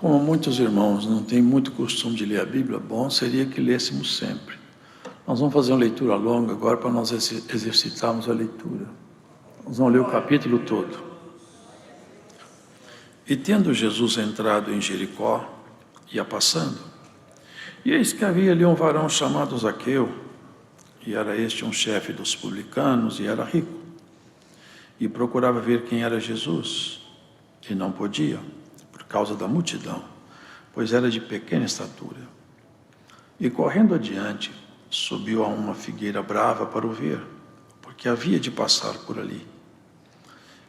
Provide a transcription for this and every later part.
Como muitos irmãos não têm muito costume de ler a Bíblia, bom seria que lêssemos sempre. Nós vamos fazer uma leitura longa agora para nós exercitarmos a leitura. Nós vamos ler o capítulo todo. E tendo Jesus entrado em Jericó, ia passando, e eis que havia ali um varão chamado Zaqueu, e era este um chefe dos publicanos, e era rico, e procurava ver quem era Jesus, e não podia, por causa da multidão, pois era de pequena estatura. E correndo adiante, subiu a uma figueira brava para o ver, porque havia de passar por ali.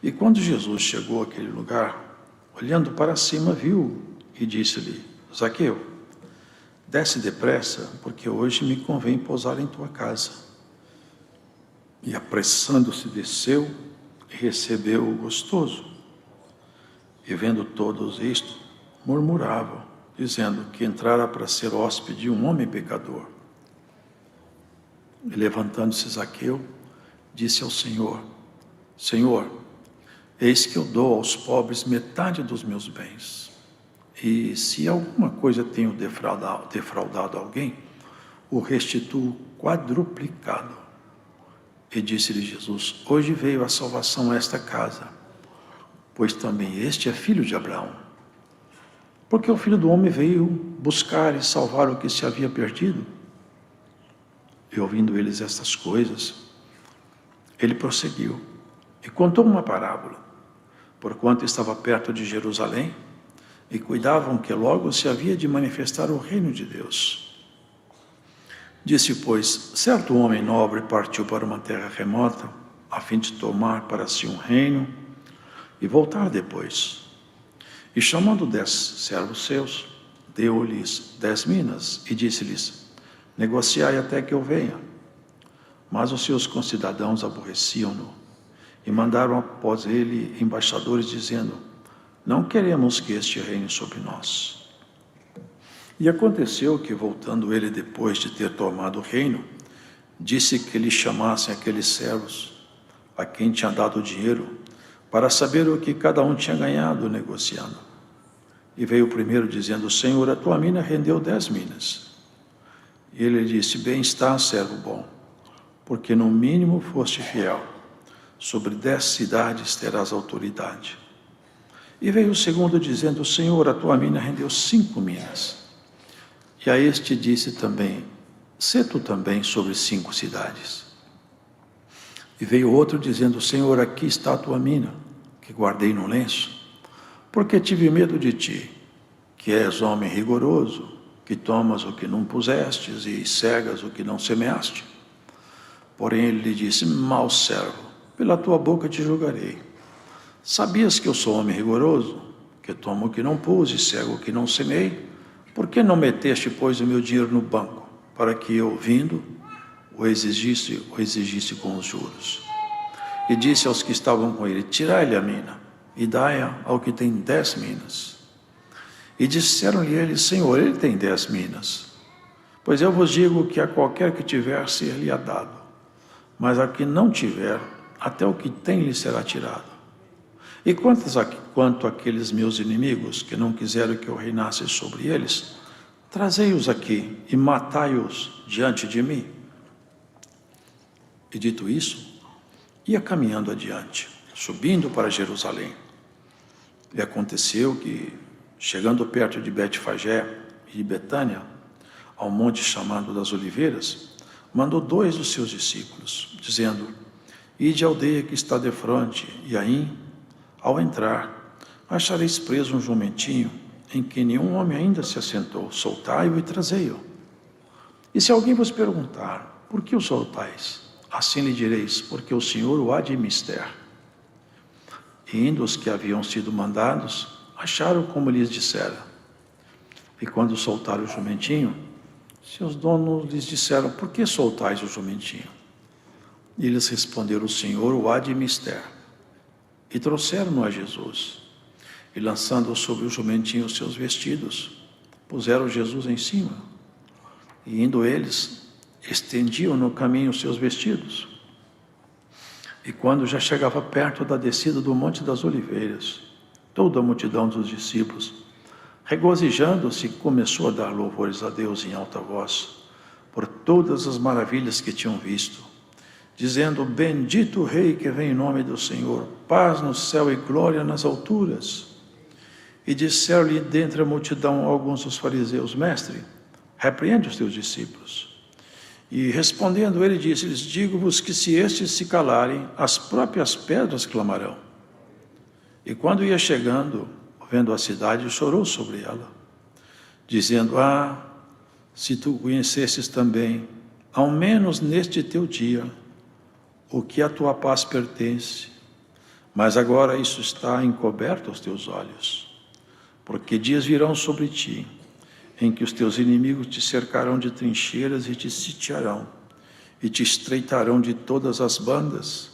E quando Jesus chegou àquele lugar, olhando para cima, viu e disse-lhe: Zaqueu, desce depressa, porque hoje me convém pousar em tua casa. E apressando-se desceu e recebeu o gostoso. E vendo todos isto, murmuravam, dizendo que entrara para ser hóspede um homem pecador. E levantando-se Zaqueu, disse ao Senhor: Senhor, eis que eu dou aos pobres metade dos meus bens. E se alguma coisa tenho defraudado alguém, o restituo quadruplicado. E disse-lhe Jesus: hoje veio a salvação a esta casa, pois também este é filho de Abraão. Porque o Filho do Homem veio buscar e salvar o que se havia perdido. E ouvindo eles estas coisas, ele prosseguiu e contou uma parábola, porquanto estava perto de Jerusalém, e cuidavam que logo se havia de manifestar o reino de Deus. Disse, pois, certo homem nobre partiu para uma terra remota, a fim de tomar para si um reino, e voltar depois. E chamando 10 servos seus, deu-lhes 10 minas, e disse-lhes: negociai até que eu venha. Mas os seus concidadãos aborreciam-no, e mandaram após ele embaixadores, dizendo: não queremos que este reine sobre nós. E aconteceu que, voltando ele depois de ter tomado o reino, disse que lhe chamassem aqueles servos, a quem tinha dado o dinheiro, para saber o que cada um tinha ganhado negociando. E veio o primeiro dizendo: Senhor, a tua mina rendeu 10 minas. E ele disse: bem está, servo bom, porque no mínimo foste fiel, sobre 10 cidades terás autoridade. E veio o segundo dizendo: Senhor, a tua mina rendeu 5 minas. E a este disse também: sê tu também sobre 5 cidades. E veio outro dizendo: Senhor, aqui está a tua mina, que guardei no lenço, porque tive medo de ti, que és homem rigoroso, que tomas o que não pusestes e cegas o que não semeaste. Porém ele lhe disse: mau servo, pela tua boca te julgarei. Sabias que eu sou homem rigoroso, que tomo o que não pus e cego o que não semei? Por que não meteste, pois, o meu dinheiro no banco, para que eu, vindo, o exigisse com os juros? E disse aos que estavam com ele: tirai-lhe a mina, e dai-a ao que tem 10 minas. E disseram-lhe eles: Senhor, ele tem 10 minas. Pois eu vos digo que a qualquer que tiver, ser-lhe-á dado, mas a que não tiver, até o que tem lhe será tirado. E quanto àqueles meus inimigos, que não quiseram que eu reinasse sobre eles, trazei-os aqui e matai-os diante de mim. E dito isso, ia caminhando adiante, subindo para Jerusalém. E aconteceu que, chegando perto de Betfagé e de Betânia, ao monte chamado das Oliveiras, mandou 2 dos seus discípulos, dizendo: ide à aldeia que está defronte, e aí, ao entrar, achareis preso um jumentinho, em que nenhum homem ainda se assentou. Soltai-o e trazei-o. E se alguém vos perguntar: por que o soltais? Assim lhe direis: porque o Senhor o há de mister. E indo os que haviam sido mandados, acharam como lhes dissera. E quando soltaram o jumentinho, seus donos lhes disseram: por que soltais o jumentinho? E eles responderam: o Senhor o há de mister. E trouxeram-no a Jesus. E lançando sobre o jumentinho os seus vestidos, puseram Jesus em cima. E indo eles, estendiam no caminho os seus vestidos. E quando já chegava perto da descida do Monte das Oliveiras, toda a multidão dos discípulos Regozijando-se, começou a dar louvores a Deus em alta voz, por todas as maravilhas que tinham visto, dizendo: bendito o Rei que vem em nome do Senhor, paz no céu e glória nas alturas. E disseram-lhe dentre a multidão alguns dos fariseus: mestre, repreende os teus discípulos. E respondendo ele, disse-lhes: digo-vos que se estes se calarem, as próprias pedras clamarão. E quando ia chegando, vendo a cidade, chorou sobre ela, dizendo: ah, se tu conhecesses também, ao menos neste teu dia, o que a tua paz pertence, mas agora isso está encoberto aos teus olhos, porque dias virão sobre ti, em que os teus inimigos te cercarão de trincheiras e te sitiarão, e te estreitarão de todas as bandas,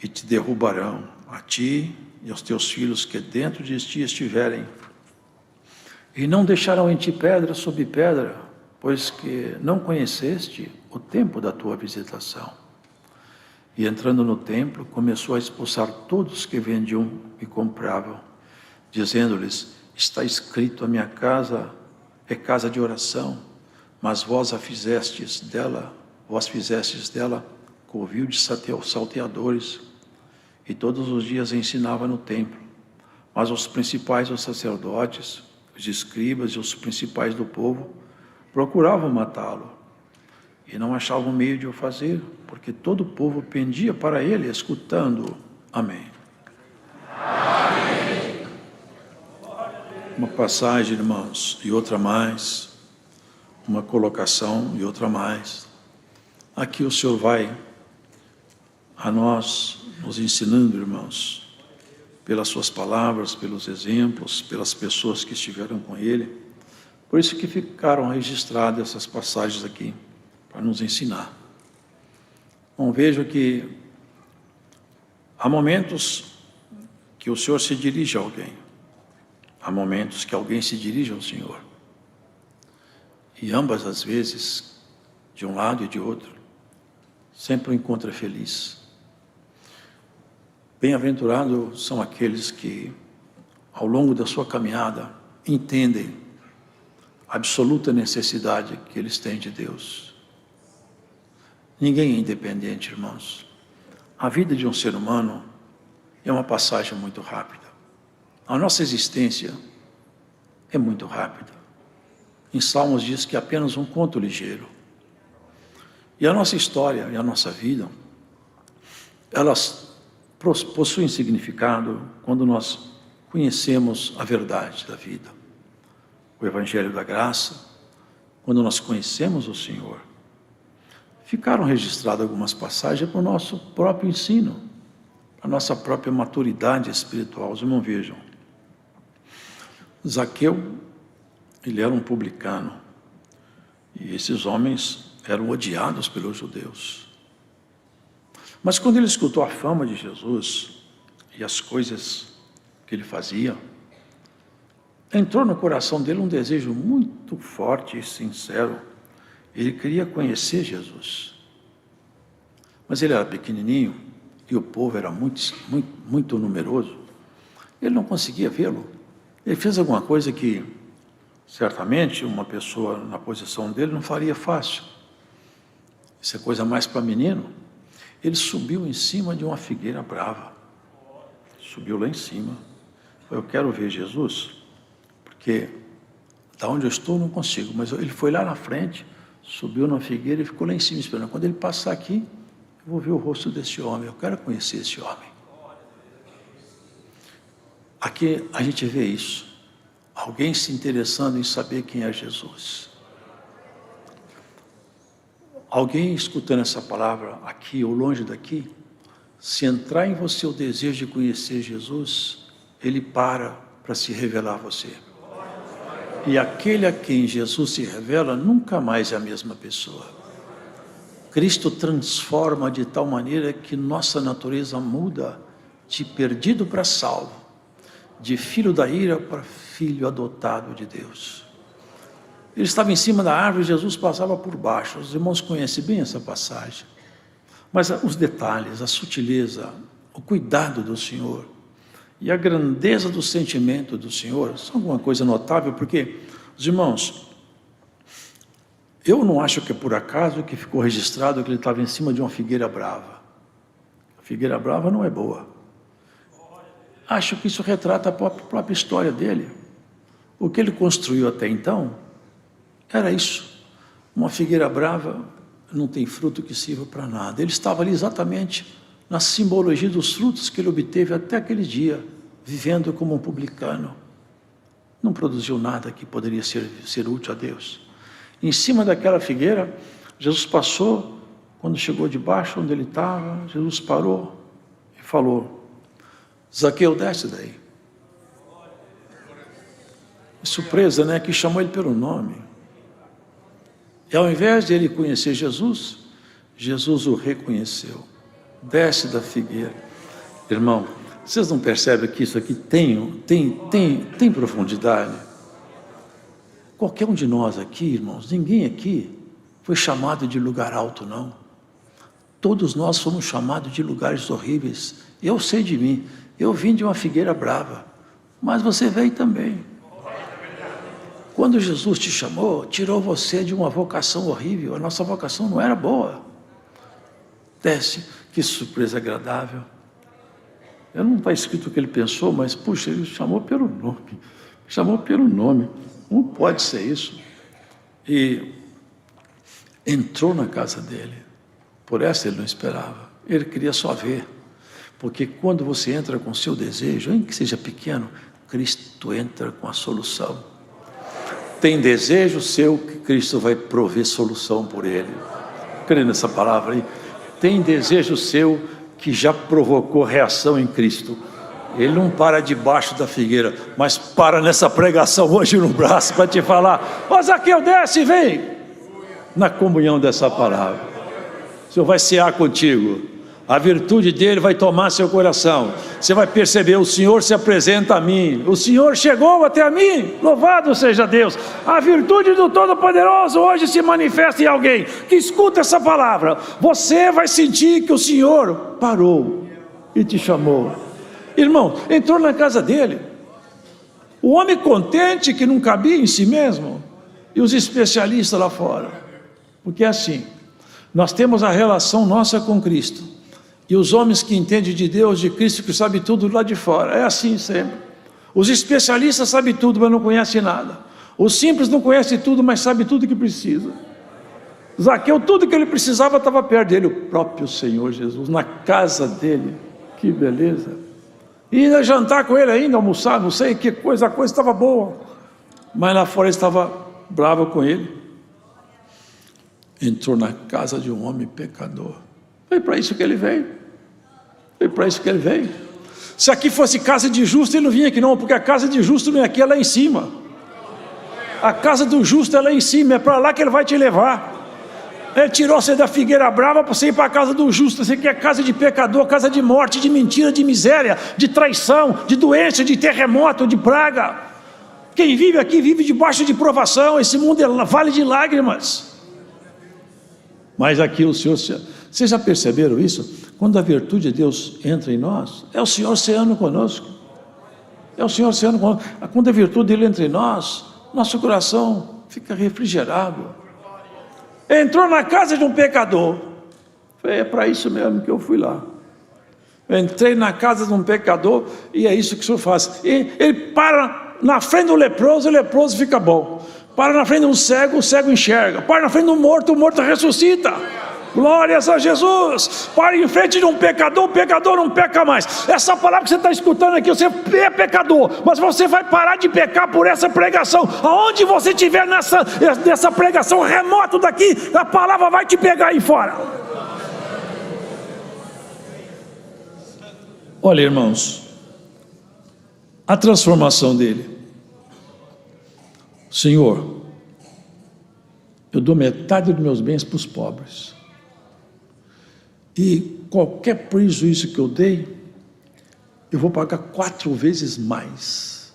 e te derrubarão, a ti e aos teus filhos que dentro de ti estiverem, e não deixarão em ti pedra sobre pedra, pois que não conheceste o tempo da tua visitação. E entrando no templo, começou a expulsar todos que vendiam e compravam, dizendo-lhes: está escrito, a minha casa é casa de oração, mas vós fizestes dela covil de salteadores. E todos os dias ensinava no templo. Mas os principais dos sacerdotes, os escribas e os principais do povo procuravam matá-lo, e não achavam meio de o fazer, porque todo o povo pendia para ele, escutando-o. Amém. Amém. Uma passagem, irmãos, e outra mais, uma colocação e outra mais. Aqui o Senhor vai a nós nos ensinando, irmãos, pelas suas palavras, pelos exemplos, pelas pessoas que estiveram com ele. Por isso que ficaram registradas essas passagens aqui, para nos ensinar. Bom, vejo que há momentos que o Senhor se dirige a alguém, há momentos que alguém se dirige ao Senhor, e ambas as vezes, de um lado e de outro, sempre o encontra feliz. Bem-aventurados são aqueles que, ao longo da sua caminhada, entendem a absoluta necessidade que eles têm de Deus. Ninguém é independente, irmãos. A vida de um ser humano é uma passagem muito rápida. A nossa existência é muito rápida. Em Salmos diz que é apenas um conto ligeiro. E a nossa história e a nossa vida, elas possuem significado quando nós conhecemos a verdade da vida. O Evangelho da Graça, quando nós conhecemos o Senhor. Ficaram registradas algumas passagens para o nosso próprio ensino, para a nossa própria maturidade espiritual. Os irmãos vejam, Zaqueu, ele era um publicano, e esses homens eram odiados pelos judeus. Mas quando ele escutou a fama de Jesus e as coisas que ele fazia, entrou no coração dele um desejo muito forte e sincero. Ele queria conhecer Jesus. Mas ele era pequenininho e o povo era muito numeroso. Ele não conseguia vê-lo. Ele fez alguma coisa que, certamente, uma pessoa na posição dele não faria fácil. Isso é coisa mais para menino. Ele subiu em cima de uma figueira brava. Subiu lá em cima. Falou: eu quero ver Jesus, porque da onde eu estou não consigo. Mas ele foi lá na frente, subiu na figueira e ficou lá em cima esperando. Quando ele passar aqui, eu vou ver o rosto desse homem. Eu quero conhecer esse homem. Aqui a gente vê isso. Alguém se interessando em saber quem é Jesus. Alguém escutando essa palavra aqui ou longe daqui, se entrar em você o desejo de conhecer Jesus, ele para se revelar a você. E aquele a quem Jesus se revela nunca mais é a mesma pessoa. Cristo transforma de tal maneira que nossa natureza muda de perdido para salvo, de filho da ira para filho adotado de Deus. Ele estava em cima da árvore e Jesus passava por baixo. Os irmãos conhecem bem essa passagem. Mas os detalhes, a sutileza, o cuidado do Senhor e a grandeza do sentimento do Senhor são alguma coisa notável, porque, os irmãos, eu não acho que é por acaso que ficou registrado que ele estava em cima de uma figueira brava. A figueira brava não é boa. Acho que isso retrata a própria história dele. O que ele construiu até então era isso. Uma figueira brava não tem fruto que sirva para nada. Ele estava ali exatamente na simbologia dos frutos que ele obteve até aquele dia, vivendo como um publicano. Não produziu nada que poderia ser útil a Deus. Em cima daquela figueira, Jesus passou, quando chegou debaixo onde ele estava, Jesus parou e falou: Zaqueu, desce daí. Surpresa, né? Que chamou ele pelo nome. E ao invés de ele conhecer Jesus, Jesus o reconheceu. Desce da figueira. Irmão, vocês não percebem que isso aqui tem profundidade? Qualquer um de nós aqui, irmãos, ninguém aqui foi chamado de lugar alto, não. Todos nós fomos chamados de lugares horríveis. Eu sei de mim, eu vim de uma figueira brava, mas você veio também. Quando Jesus te chamou, tirou você de uma vocação horrível. A nossa vocação não era boa. Desce, que surpresa agradável. Não está escrito o que ele pensou, mas, puxa, ele chamou pelo nome. Chamou pelo nome. Não pode ser isso. E entrou na casa dele. Por essa ele não esperava. Ele queria só ver. Porque quando você entra com seu desejo, ainda que seja pequeno, Cristo entra com a solução. Tem desejo seu que Cristo vai prover solução por ele. Crê nessa palavra aí. Tem desejo seu que já provocou reação em Cristo. Ele não para debaixo da figueira, mas para nessa pregação hoje no braço para te falar: ó Zaqueu, desce e vem. Na comunhão dessa palavra. O Senhor vai cear contigo. A virtude dele vai tomar seu coração. Você vai perceber: o Senhor se apresenta a mim. O Senhor chegou até a mim. Louvado seja Deus. A virtude do Todo-Poderoso hoje se manifesta em alguém que escuta essa palavra. Você vai sentir que o Senhor parou e te chamou. Irmão, entrou na casa dele. O homem contente que não cabia em si mesmo. E os especialistas lá fora. Porque é assim. Nós temos a relação nossa com Cristo. E os homens que entendem de Deus, de Cristo, que sabem tudo lá de fora. É assim sempre. Os especialistas sabem tudo, mas não conhecem nada. Os simples não conhecem tudo, mas sabem tudo que precisa. Zaqueu, tudo que ele precisava estava perto dele. O próprio Senhor Jesus, na casa dele. Que beleza. E ia jantar com ele ainda, almoçar, não sei que coisa, a coisa estava boa. Mas lá fora ele estava bravo com ele. Entrou na casa de um homem pecador. Foi para isso que ele veio. Foi para isso que ele veio. Se aqui fosse casa de justo, ele não vinha aqui não, porque a casa de justo não é aqui, é lá em cima. A casa do justo é lá em cima, é para lá que ele vai te levar. Ele tirou você da figueira brava para você ir para a casa do justo. Você quer casa de pecador, casa de morte, de mentira, de miséria, de traição, de doença, de terremoto, de praga. Quem vive aqui vive debaixo de provação. Esse mundo é vale de lágrimas. Mas aqui o Senhor... Vocês já perceberam isso? Quando a virtude de Deus entra em nós, é o Senhor ceando conosco. É o Senhor ceando conosco. Quando a virtude dele entra em nós, nosso coração fica refrigerado. Entrou na casa de um pecador. É para isso mesmo que eu fui lá. Eu entrei na casa de um pecador e é isso que o Senhor faz. E ele para na frente do leproso, o leproso fica bom. Para na frente de um cego, o cego enxerga. Para na frente do morto, o morto ressuscita. Glórias a Jesus. Para em frente de um pecador, o pecador não peca mais. Essa palavra que você está escutando aqui, você é pecador, mas você vai parar de pecar por essa pregação. Aonde você estiver nessa pregação, remoto daqui, a palavra vai te pegar aí fora. Olha, irmãos, a transformação dele. Senhor, eu dou metade dos meus bens para os pobres. E qualquer prejuízo que eu dei, eu vou pagar 4 vezes mais.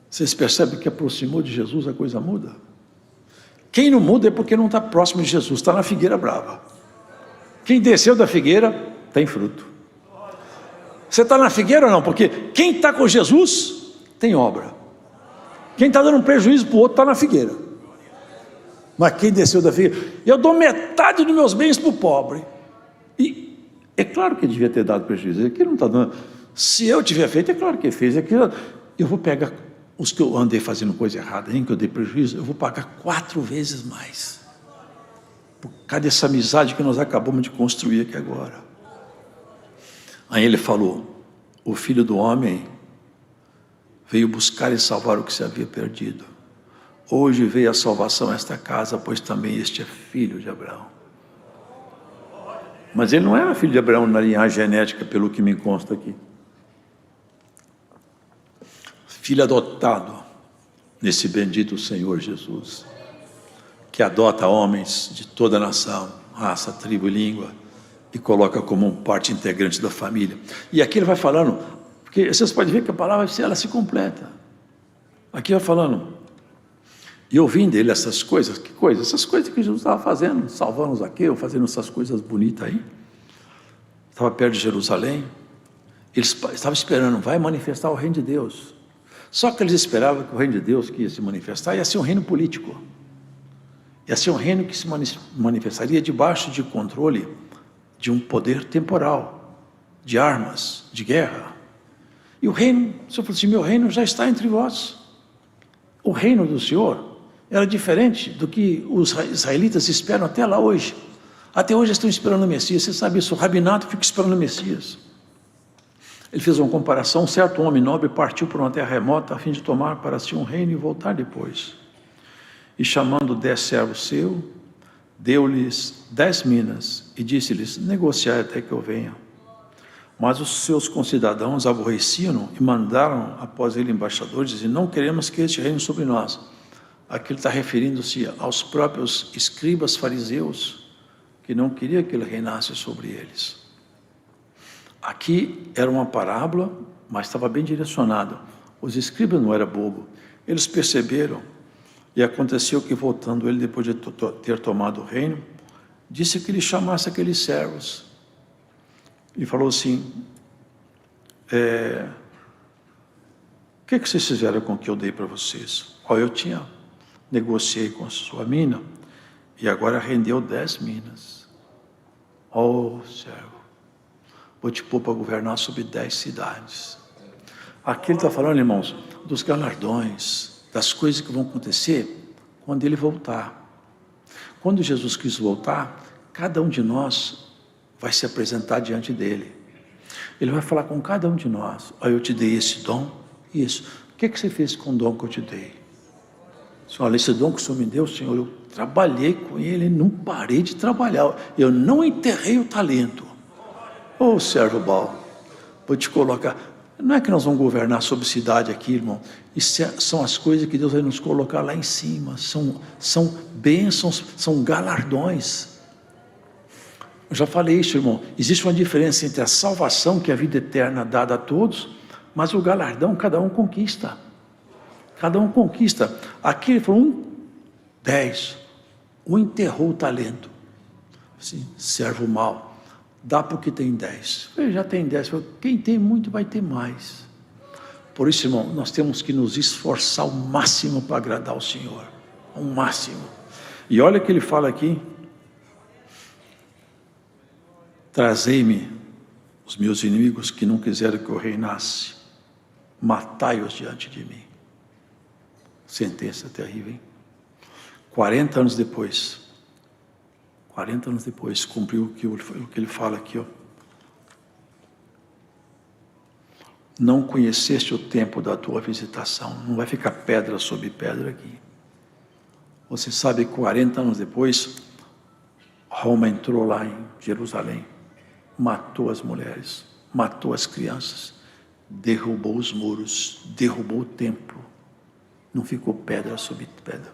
Vocês percebem que aproximou de Jesus, a coisa muda? Quem não muda é porque não está próximo de Jesus, está na figueira brava. Quem desceu da figueira, tem fruto. Você está na figueira ou não? Porque quem está com Jesus tem obra. Quem está dando um prejuízo para o outro está na figueira. Mas quem desceu da figueira? Eu dou metade dos meus bens para o pobre. E é claro que ele devia ter dado prejuízo. Aqui não está dando. Se eu tiver feito, é claro que ele fez. Aqui eu vou pegar os que eu andei fazendo coisa errada, em que eu dei prejuízo, eu vou pagar 4 vezes mais. Por causa dessa amizade que nós acabamos de construir aqui agora. Aí ele falou: o Filho do Homem veio buscar e salvar o que se havia perdido. Hoje veio a salvação a esta casa, pois também este é filho de Abraão. Mas ele não era filho de Abraão na linhagem genética, pelo que me consta aqui. Filho adotado nesse bendito Senhor Jesus, que adota homens de toda a nação, raça, tribo e língua, e coloca como parte integrante da família. E aqui ele vai falando, porque vocês podem ver que a palavra ela se completa. Aqui vai falando, e ouvindo dele essas coisas, que coisas? Essas coisas que Jesus estava fazendo, salvando Zaqueu, fazendo essas coisas bonitas aí. Estava perto de Jerusalém, eles estavam esperando, vai manifestar o reino de Deus. Só que eles esperavam que o reino de Deus que ia se manifestar ia ser um reino político. Ia ser um reino que se manifestaria debaixo de controle de um poder temporal, de armas, de guerra. E o reino, o Senhor falou assim, meu reino já está entre vós. O reino do Senhor era diferente do que os israelitas esperam até lá hoje. Até hoje estão esperando o Messias. Você sabe isso, o rabinato fica esperando o Messias. Ele fez uma comparação, um certo homem nobre partiu para uma terra remota a fim de tomar para si um reino e voltar depois. E chamando 10 servos seus, deu-lhes 10 minas e disse-lhes, negociai até que eu venha. Mas os seus concidadãos aborreciam e mandaram após ele embaixadores, dizendo, não queremos que este reine sobre nós. Aqui ele está referindo-se aos próprios escribas fariseus, que não queriam que ele reinasse sobre eles. Aqui era uma parábola, mas estava bem direcionada. Os escribas não eram bobos. Eles perceberam, e aconteceu que voltando ele, depois de ter tomado o reino, disse que ele chamasse aqueles servos. E falou assim, o que vocês fizeram com o que eu dei para vocês? Eu negociei com a sua mina, e agora rendeu 10 minas. Servo, vou te pôr para governar sobre 10 cidades. Aqui ele está falando, irmãos, dos galardões, das coisas que vão acontecer quando ele voltar. Quando Jesus Cristo voltar, cada um de nós vai se apresentar diante dele. Ele vai falar com cada um de nós, eu te dei esse dom, isso. O que você fez com o dom que eu te dei? Senhor, esse dom que o Senhor me deu, Senhor, eu trabalhei com ele, não parei de trabalhar, eu não enterrei o talento. Servo bom, vou te colocar, não é que nós vamos governar sobre cidade aqui, irmão, isso são as coisas que Deus vai nos colocar lá em cima, são bênçãos, são galardões. Eu já falei isso, irmão, existe uma diferença entre a salvação, que é a vida eterna dada a todos, mas o galardão cada um conquista. Cada um conquista. Aqui ele falou 10. Um enterrou o talento. Assim, servo mau. Dá para o que tem 10. Ele já tem 10. Quem tem muito vai ter mais. Por isso, irmão, nós temos que nos esforçar ao máximo para agradar ao Senhor. Ao máximo. E olha o que ele fala aqui. Trazei-me os meus inimigos que não quiseram que eu reinasse. Matai-os diante de mim. Sentença terrível, hein? 40 anos depois, cumpriu o que ele fala aqui, Não conheceste o tempo da tua visitação, não vai ficar pedra sobre pedra aqui. Você sabe que 40 anos depois, Roma entrou lá em Jerusalém, matou as mulheres, matou as crianças, derrubou os muros, derrubou o templo. Não ficou pedra sobre pedra.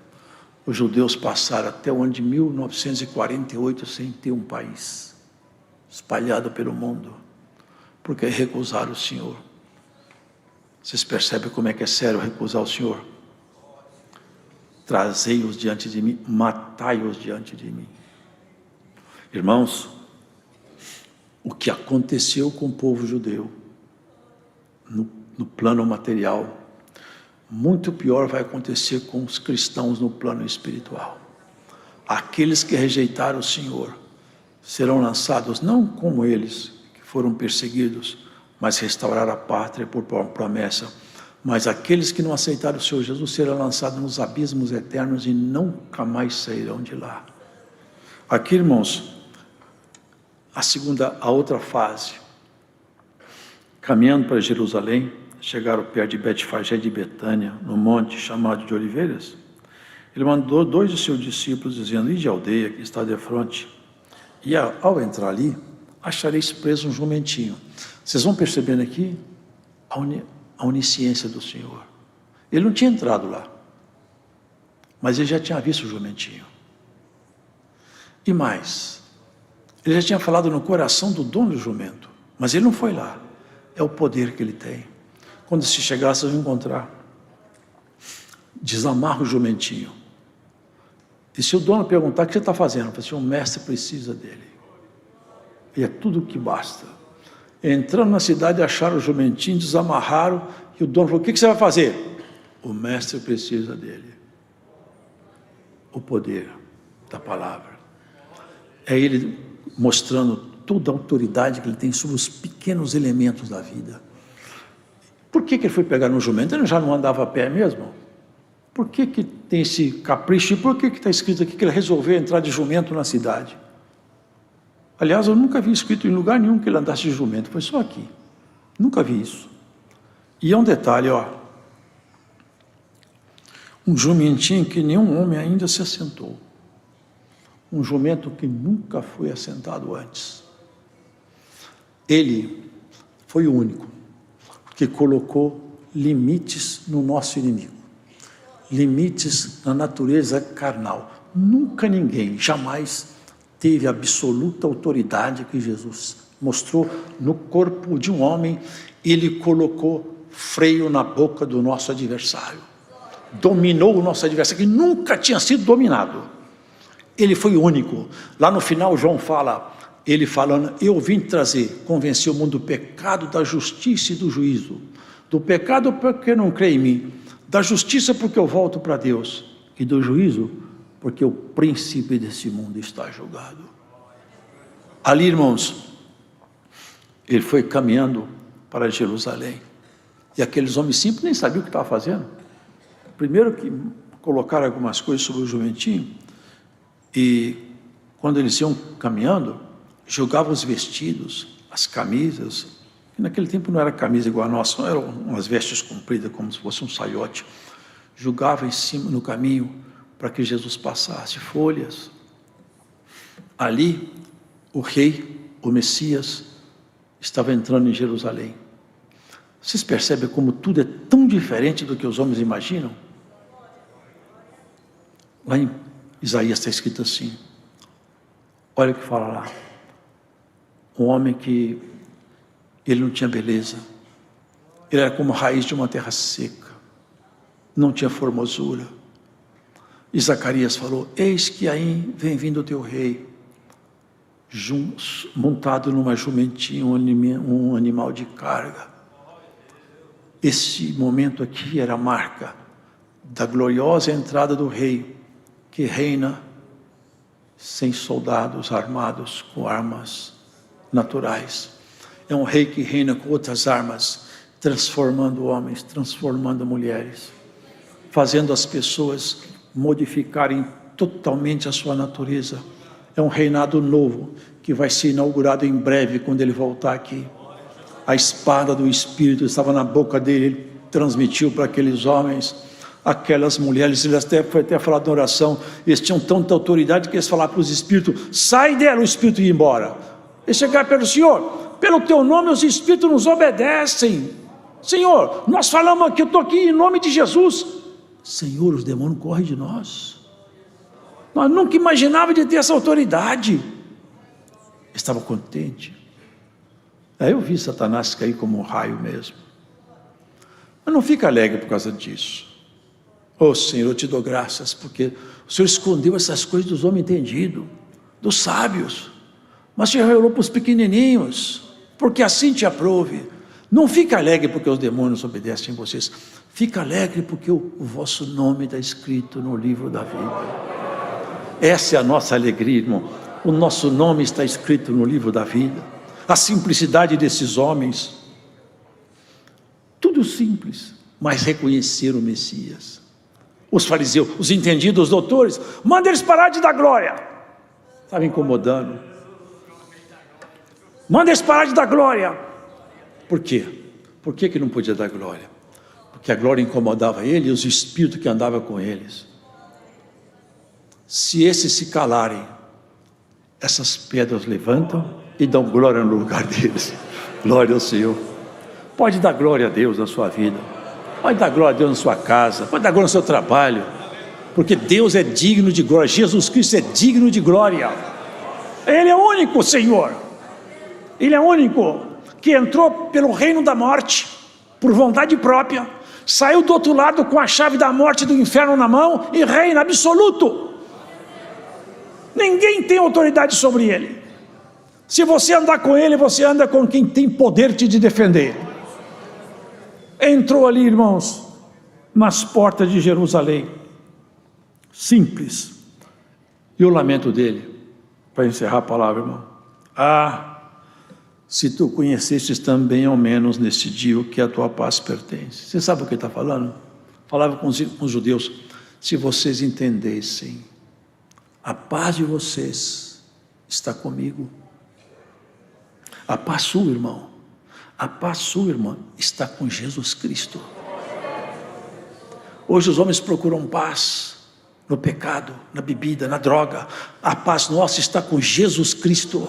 Os judeus passaram até o ano de 1948 sem ter um país, espalhado pelo mundo, porque recusaram o Senhor. Vocês percebem como é que é sério recusar o Senhor? Trazei-os diante de mim, matai-os diante de mim. Irmãos, o que aconteceu com o povo judeu no plano material, muito pior vai acontecer com os cristãos no plano espiritual. Aqueles que rejeitaram o Senhor serão lançados, não como eles, que foram perseguidos, mas restaurar a pátria por promessa. Mas aqueles que não aceitaram o Senhor Jesus serão lançados nos abismos eternos e nunca mais sairão de lá. Aqui, irmãos, a outra fase. Caminhando para Jerusalém, chegaram perto de Betfagé de Betânia, no monte chamado de Oliveiras. Ele mandou 2 de seus discípulos, dizendo: ide à aldeia que está defronte, e ao entrar ali, achareis preso um jumentinho. Vocês vão percebendo aqui a onisciência do Senhor. Ele não tinha entrado lá, mas ele já tinha visto o jumentinho. E mais, ele já tinha falado no coração do dono do jumento, mas ele não foi lá. É o poder que ele tem. Quando se chegar, vocês vão encontrar. Desamarra o jumentinho. E se o dono perguntar: o que você está fazendo? Eu falo: o mestre precisa dele. E é tudo o que basta. Entrando na cidade, acharam o jumentinho, desamarraram, e o dono falou: o que você vai fazer? O mestre precisa dele. O poder da palavra. É ele mostrando toda a autoridade que ele tem sobre os pequenos elementos da vida. Por que ele foi pegar no jumento? Ele já não andava a pé mesmo? Por que tem esse capricho? E por que está escrito aqui que ele resolveu entrar de jumento na cidade? Aliás, eu nunca vi escrito em lugar nenhum que ele andasse de jumento, foi só aqui. Nunca vi isso. E é um detalhe, um jumentinho que nenhum homem ainda se assentou. Um jumento que nunca foi assentado antes. Ele foi o único que colocou limites no nosso inimigo. Limites na natureza carnal. Nunca ninguém, jamais teve a absoluta autoridade que Jesus mostrou no corpo de um homem. Ele colocou freio na boca do nosso adversário. Dominou o nosso adversário, que nunca tinha sido dominado. Ele foi o único. Lá no final, João fala, ele falando: eu vim trazer, convencer o mundo do pecado, da justiça e do juízo. Do pecado porque não crê em mim, da justiça porque eu volto para Deus, e do juízo porque o príncipe desse mundo está julgado. Ali, irmãos, ele foi caminhando para Jerusalém, e aqueles homens simples nem sabiam o que estava fazendo. Primeiro que colocaram algumas coisas sobre o jumentinho, e quando eles iam caminhando, jogavam os vestidos, as camisas, que naquele tempo não era camisa igual a nossa, não eram umas vestes compridas como se fosse um saiote, jogavam em cima no caminho para que Jesus passasse, folhas. Ali, o rei, o Messias, estava entrando em Jerusalém. Vocês percebem como tudo é tão diferente do que os homens imaginam? Lá em Isaías está escrito assim, olha o que fala lá: um homem que ele não tinha beleza, ele era como a raiz de uma terra seca, não tinha formosura. E Zacarias falou: eis que aí vem vindo o teu rei, montado numa jumentinha, um animal de carga. Esse momento aqui era a marca da gloriosa entrada do rei, que reina sem soldados armados com armas naturais. É um rei que reina com outras armas, transformando homens, transformando mulheres, fazendo as pessoas modificarem totalmente a sua natureza. É um reinado novo que vai ser inaugurado em breve quando ele voltar aqui. A espada do Espírito estava na boca dele, ele transmitiu para aqueles homens, aquelas mulheres. Ele foi até falado na oração, eles tinham tanta autoridade que eles falaram para os espíritos: sai dela, o espírito ia embora. Eles chegaram pelo Senhor: pelo teu nome os espíritos nos obedecem. Senhor, nós falamos aqui, eu estou aqui em nome de Jesus. Senhor, os demônios correm de nós. Nós nunca imaginávamos de ter essa autoridade. Estava contente. Aí eu vi Satanás cair como um raio mesmo. Mas não fica alegre por causa disso. Senhor, eu te dou graças, porque o Senhor escondeu essas coisas dos homens entendidos, dos sábios, mas te revelou para os pequenininhos, porque assim te aprove. Não fica alegre porque os demônios obedecem a vocês. Fica alegre porque o vosso nome está escrito no livro da vida. Essa é a nossa alegria, irmão. O nosso nome está escrito no livro da vida. A simplicidade desses homens. Tudo simples, mas reconheceram o Messias. Os fariseus, os entendidos, os doutores, manda eles parar de dar glória. Estava incomodando. Manda eles parar de dar glória. Por quê? Por que não podia dar glória? Porque a glória incomodava ele e os espíritos que andavam com eles. Se esses se calarem, essas pedras levantam e dão glória no lugar deles. Glória ao Senhor. Pode dar glória a Deus na sua vida. Pode dar glória a Deus na sua casa. Pode dar glória no seu trabalho. Porque Deus é digno de glória. Jesus Cristo é digno de glória. Ele é o único Senhor. Ele é o único que entrou pelo reino da morte, por vontade própria, saiu do outro lado com a chave da morte e do inferno na mão e reina absoluto. Ninguém tem autoridade sobre ele. Se você andar com ele, você anda com quem tem poder de te defender. Entrou ali, irmãos, nas portas de Jerusalém, simples. E o lamento dele, para encerrar a palavra, irmão: se tu conhecesses também ao menos neste dia o que a tua paz pertence. Você sabe o que ele está falando? Falava com os judeus: se vocês entendessem, a paz de vocês está comigo. A paz sua, irmão, a paz sua, irmã, está com Jesus Cristo. Hoje os homens procuram paz no pecado, na bebida, na droga. A paz nossa está com Jesus Cristo.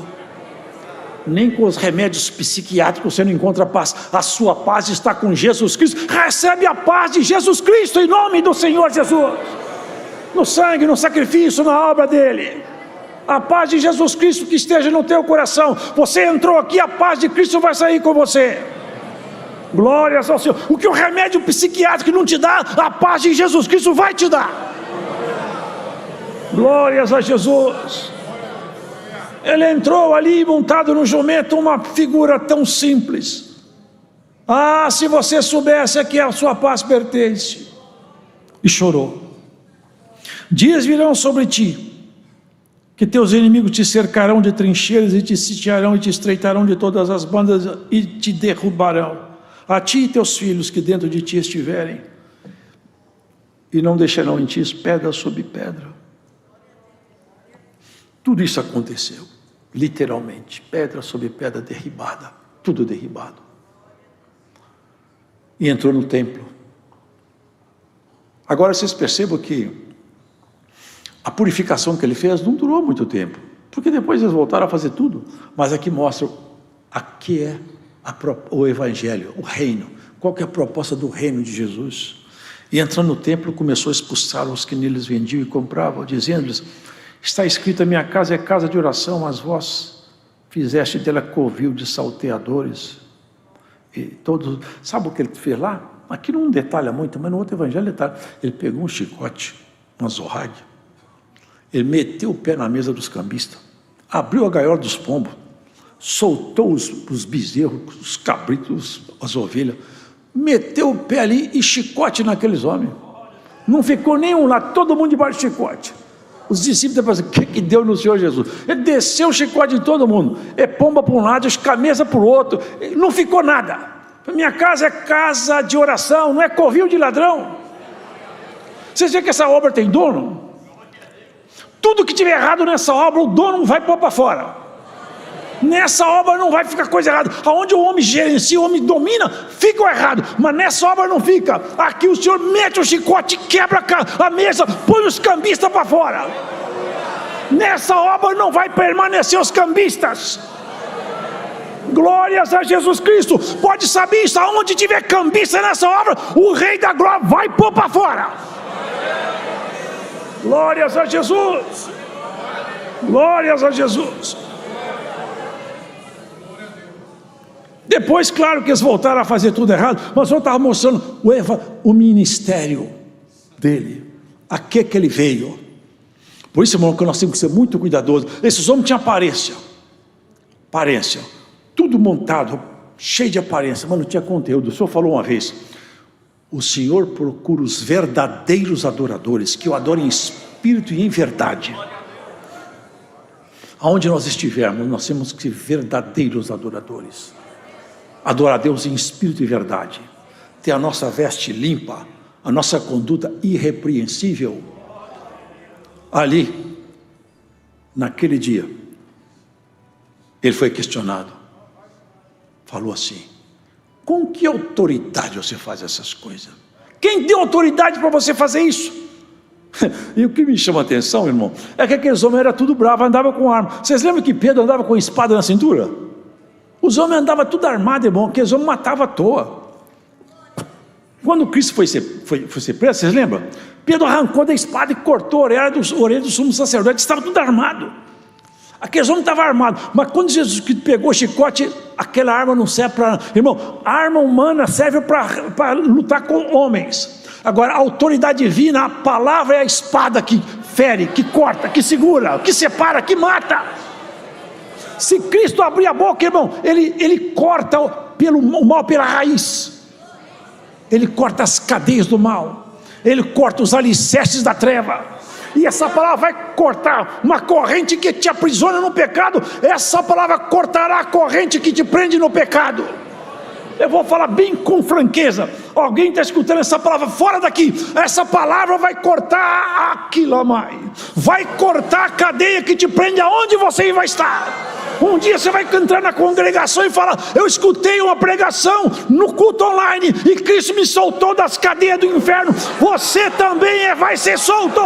Nem com os remédios psiquiátricos você não encontra paz. A sua paz está com Jesus Cristo. Recebe a paz de Jesus Cristo em nome do Senhor Jesus. No sangue, no sacrifício, na obra dele. A paz de Jesus Cristo que esteja no teu coração. Você entrou aqui, a paz de Cristo vai sair com você. Glórias ao Senhor. O que o remédio psiquiátrico não te dá, a paz de Jesus Cristo vai te dar. Glórias a Jesus. Ele entrou ali montado no jumento, uma figura tão simples. Se você soubesse a que a sua paz pertence. E chorou. Dias virão sobre ti, que teus inimigos te cercarão de trincheiras e te sitiarão e te estreitarão de todas as bandas e te derrubarão. A ti e teus filhos que dentro de ti estiverem, e não deixarão em ti pedra sobre pedra. Tudo isso aconteceu, literalmente, pedra sobre pedra derribada, tudo derribado. E entrou no templo. Agora vocês percebam que a purificação que ele fez não durou muito tempo, porque depois eles voltaram a fazer tudo. Mas aqui mostra, aqui é o evangelho, o reino. Qual que é a proposta do reino de Jesus? E entrando no templo, começou a expulsar os que neles vendiam e compravam, dizendo-lhes: está escrito, a minha casa é casa de oração, mas vós fizeste dela covil de salteadores. E todos, sabe o que ele fez lá? Aqui não detalha muito, mas no outro evangelho detalha. Ele pegou um chicote, uma zorrague, ele meteu o pé na mesa dos cambistas, abriu a gaiola dos pombos, soltou os bezerros, os cabritos, as ovelhas, meteu o pé ali e chicote naqueles homens. Não ficou nenhum lá, todo mundo debaixo de chicote. Os discípulos pensaram: o que deu no Senhor Jesus? Ele desceu o chicote de todo mundo, é pomba para um lado, camisa para o outro, não ficou nada. Minha casa é casa de oração, não é covil de ladrão. Vocês veem que essa obra tem dono? Tudo que tiver errado nessa obra, o dono vai pôr para fora. Nessa obra não vai ficar coisa errada. Aonde o homem gerencia, o homem domina, fica o errado, mas nessa obra não fica. Aqui o Senhor mete o chicote, quebra a mesa, põe os cambistas para fora. Nessa obra não vai permanecer os cambistas. Glórias a Jesus Cristo. Pode saber isso, aonde tiver cambista nessa obra, o Rei da Glória vai pôr para fora. Glórias a Jesus. Glórias a Jesus. Depois, claro que eles voltaram a fazer tudo errado, mas o Senhor estava mostrando o ministério dele, a que ele veio. Por isso, irmão, que nós temos que ser muito cuidadosos. Esses homens tinham aparência, tudo montado, cheio de aparência, mas não tinha conteúdo. O Senhor falou uma vez: o Senhor procura os verdadeiros adoradores, que o adorem em espírito e em verdade. Aonde nós estivermos, nós temos que ser verdadeiros adoradores. Adorar a Deus em espírito e verdade. Ter a nossa veste limpa, a nossa conduta irrepreensível. Ali, naquele dia, ele foi questionado. Falou assim: com que autoridade você faz essas coisas? Quem deu autoridade para você fazer isso? E o que me chama a atenção, irmão, é que aqueles homens eram tudo bravos, andavam com arma. Vocês lembram que Pedro andava com espada na cintura? Os homens andavam tudo armados, irmão, aqueles homens matavam à toa. Quando Cristo foi ser preso, vocês lembram? Pedro arrancou da espada e cortou a orelha do sumo sacerdote, estava tudo armado. Aqueles homens estavam armados, mas quando Jesus pegou o chicote, aquela arma não serve para... Irmão, a arma humana serve para lutar com homens. Agora, a autoridade divina, a palavra é a espada que fere, que corta, que segura, que separa, que mata. Se Cristo abrir a boca, irmão, ele corta o mal pela raiz. Ele corta as cadeias do mal. Ele corta os alicerces da treva. E essa palavra vai cortar uma corrente que te aprisiona no pecado. Essa palavra cortará a corrente que te prende no pecado. Eu vou falar bem com franqueza. Alguém está escutando essa palavra fora daqui? Essa palavra vai cortar aquilo mais. Vai cortar a cadeia que te prende aonde você vai estar. Um dia você vai entrar na congregação e falar: eu escutei uma pregação no culto online e Cristo me soltou das cadeias do inferno. Você também vai ser solto.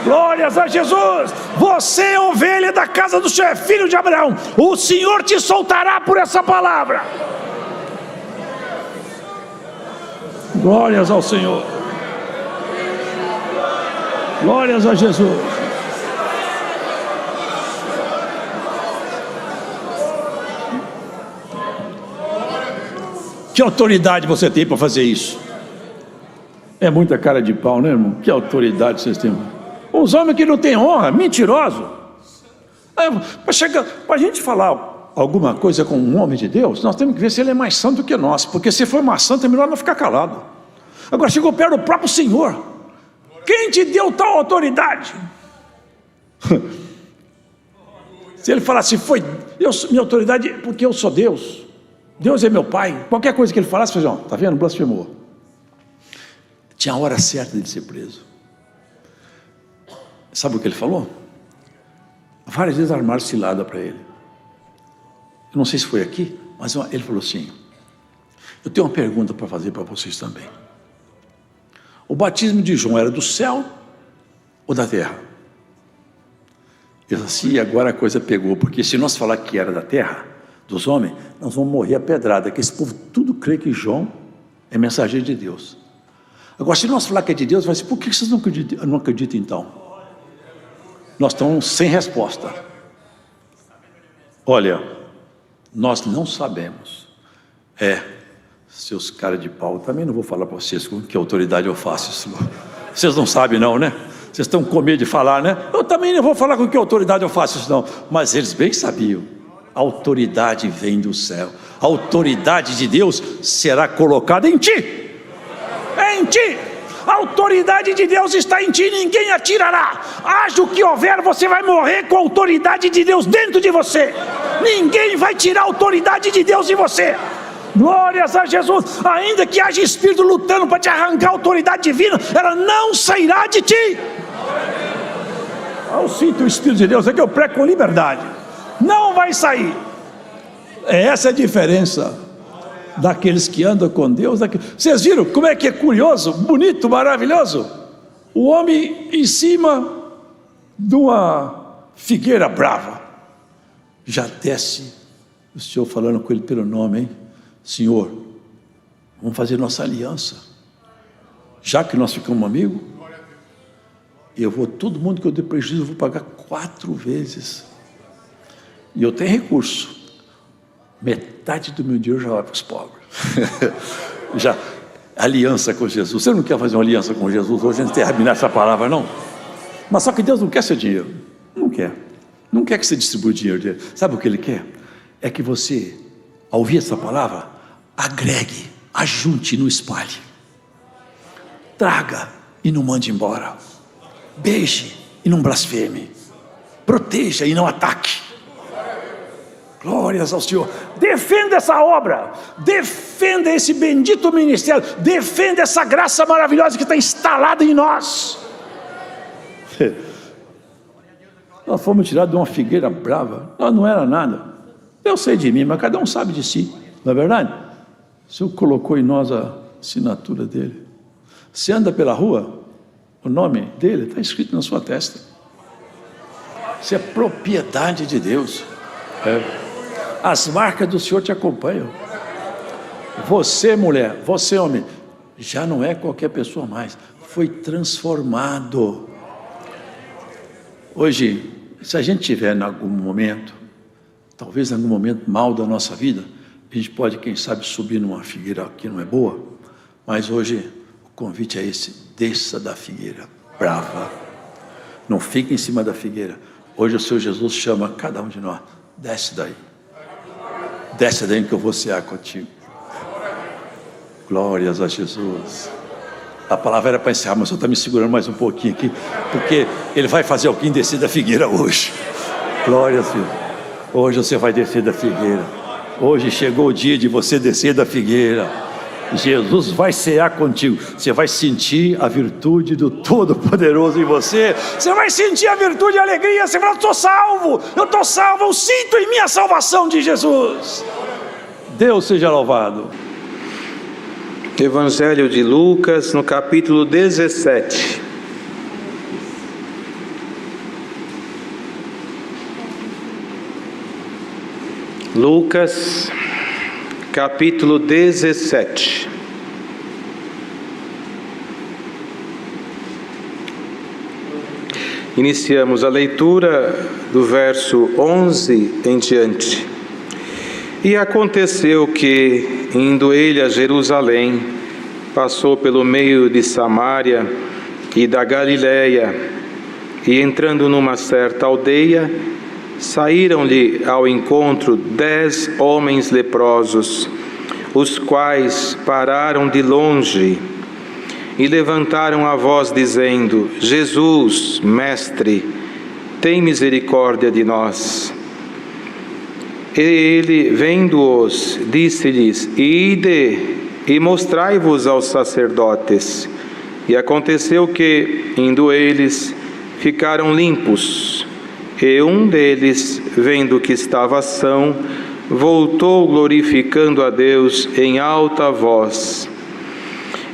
Glórias a Jesus. Você é ovelha da casa do Senhor, filho de Abraão. O Senhor te soltará por essa palavra. Glórias ao Senhor. Glórias a Jesus. Que autoridade você tem para fazer isso? É muita cara de pau, né, irmão? Que autoridade vocês têm? Os homens que não têm honra, mentiroso. Para a gente falar alguma coisa com um homem de Deus, nós temos que ver se ele é mais santo do que nós, porque se for mais santo é melhor não ficar calado. Agora chegou perto do próprio Senhor. Quem te deu tal autoridade? Se ele falasse: minha autoridade, porque eu sou Deus, Deus é meu pai, qualquer coisa que ele falasse, fazia: está vendo, blasfemou. Tinha a hora certa de ser preso. Sabe o que ele falou? Várias vezes armaram cilada para ele. Eu não sei se foi aqui, mas ele falou assim: eu tenho uma pergunta para fazer para vocês também. O batismo de João era do céu ou da terra? Eu disse assim: agora a coisa pegou, porque se nós falar que era da terra, dos homens, nós vamos morrer a pedrada, que esse povo tudo crê que João é mensageiro de Deus. Agora, se nós falar que é de Deus, vai dizer: por que vocês não acreditam então? Nós estamos sem resposta. Olha, nós não sabemos. Seus caras de pau, também não vou falar para vocês com que autoridade eu faço isso. Vocês não sabem não, né? Vocês estão com medo de falar, né? Eu também não vou falar com que autoridade eu faço isso não. Mas eles bem sabiam. A autoridade vem do céu. A autoridade de Deus será colocada em ti. Em ti. A autoridade de Deus está em ti, ninguém atirará. Haja o que houver, você vai morrer com a autoridade de Deus dentro de você. Ninguém vai tirar a autoridade de Deus de você. Glórias a Jesus. Ainda que haja espírito lutando para te arrancar a autoridade divina, ela não sairá de ti. Eu sinto o Espírito de Deus, é que eu prego com liberdade. Não vai sair. Essa é a diferença daqueles que andam com Deus. Vocês viram como é que é curioso, bonito, maravilhoso? O homem em cima de uma figueira brava, já desce o Senhor falando com ele pelo nome: hein? Senhor, vamos fazer nossa aliança, já que nós ficamos amigos. Todo mundo que eu dei prejuízo, eu vou pagar 4 vezes, e eu tenho recurso. Metade do meu dinheiro já vai para os pobres. Já, aliança com Jesus. Você não quer fazer uma aliança com Jesus hoje, antes de terminar essa palavra, não? Mas só que Deus não quer seu dinheiro. Não quer. Não quer que você distribua o dinheiro dele. Sabe o que Ele quer? É que você Ao ouvir essa palavra, agregue, ajunte e não espalhe. Traga e não mande embora. Beije e não blasfeme. Proteja e não ataque. Glórias ao Senhor. Defenda essa obra. Defenda esse bendito ministério. Defenda essa graça maravilhosa que está instalada em nós. Nós fomos tirados de uma figueira brava. Nós não era nada. Eu sei de mim, mas cada um sabe de si. Não é verdade? O Senhor colocou em nós a assinatura dele. Você anda pela rua, o nome dele está escrito na sua testa. Você é propriedade de Deus. As marcas do Senhor te acompanham. Você, mulher, você, homem, já não é qualquer pessoa mais. Foi transformado. Hoje, se a gente tiver em algum momento, talvez em algum momento mal da nossa vida, a gente pode, quem sabe, subir numa figueira que não é boa, mas hoje o convite é esse: desça da figueira brava, não fique em cima da figueira. Hoje o Senhor Jesus chama cada um de nós: desce daí que eu vou cear contigo. Glórias a Jesus. A palavra era para encerrar, mas o Senhor está me segurando mais um pouquinho aqui, porque Ele vai fazer alguém descer da figueira hoje. Glória a Deus. Hoje você vai descer da figueira. Hoje chegou o dia de você descer da figueira. Jesus vai cear contigo. Você vai sentir a virtude do Todo-Poderoso em você. Você vai sentir a virtude e a alegria. Você vai falar: eu estou salvo, eu sinto em mim a salvação de Jesus. Deus seja louvado. Evangelho de Lucas, no capítulo 17. Lucas, capítulo 17. Iniciamos a leitura do verso 11 em diante. E aconteceu que, indo ele a Jerusalém, passou pelo meio de Samaria e da Galiléia, e entrando numa certa aldeia, saíram-lhe ao encontro 10 homens leprosos, os quais pararam de longe e levantaram a voz dizendo: Jesus, Mestre, tem misericórdia de nós. E ele, vendo-os, disse-lhes: Ide e mostrai-vos aos sacerdotes. E aconteceu que, indo eles, ficaram limpos. E um deles, vendo que estava são, voltou glorificando a Deus em alta voz.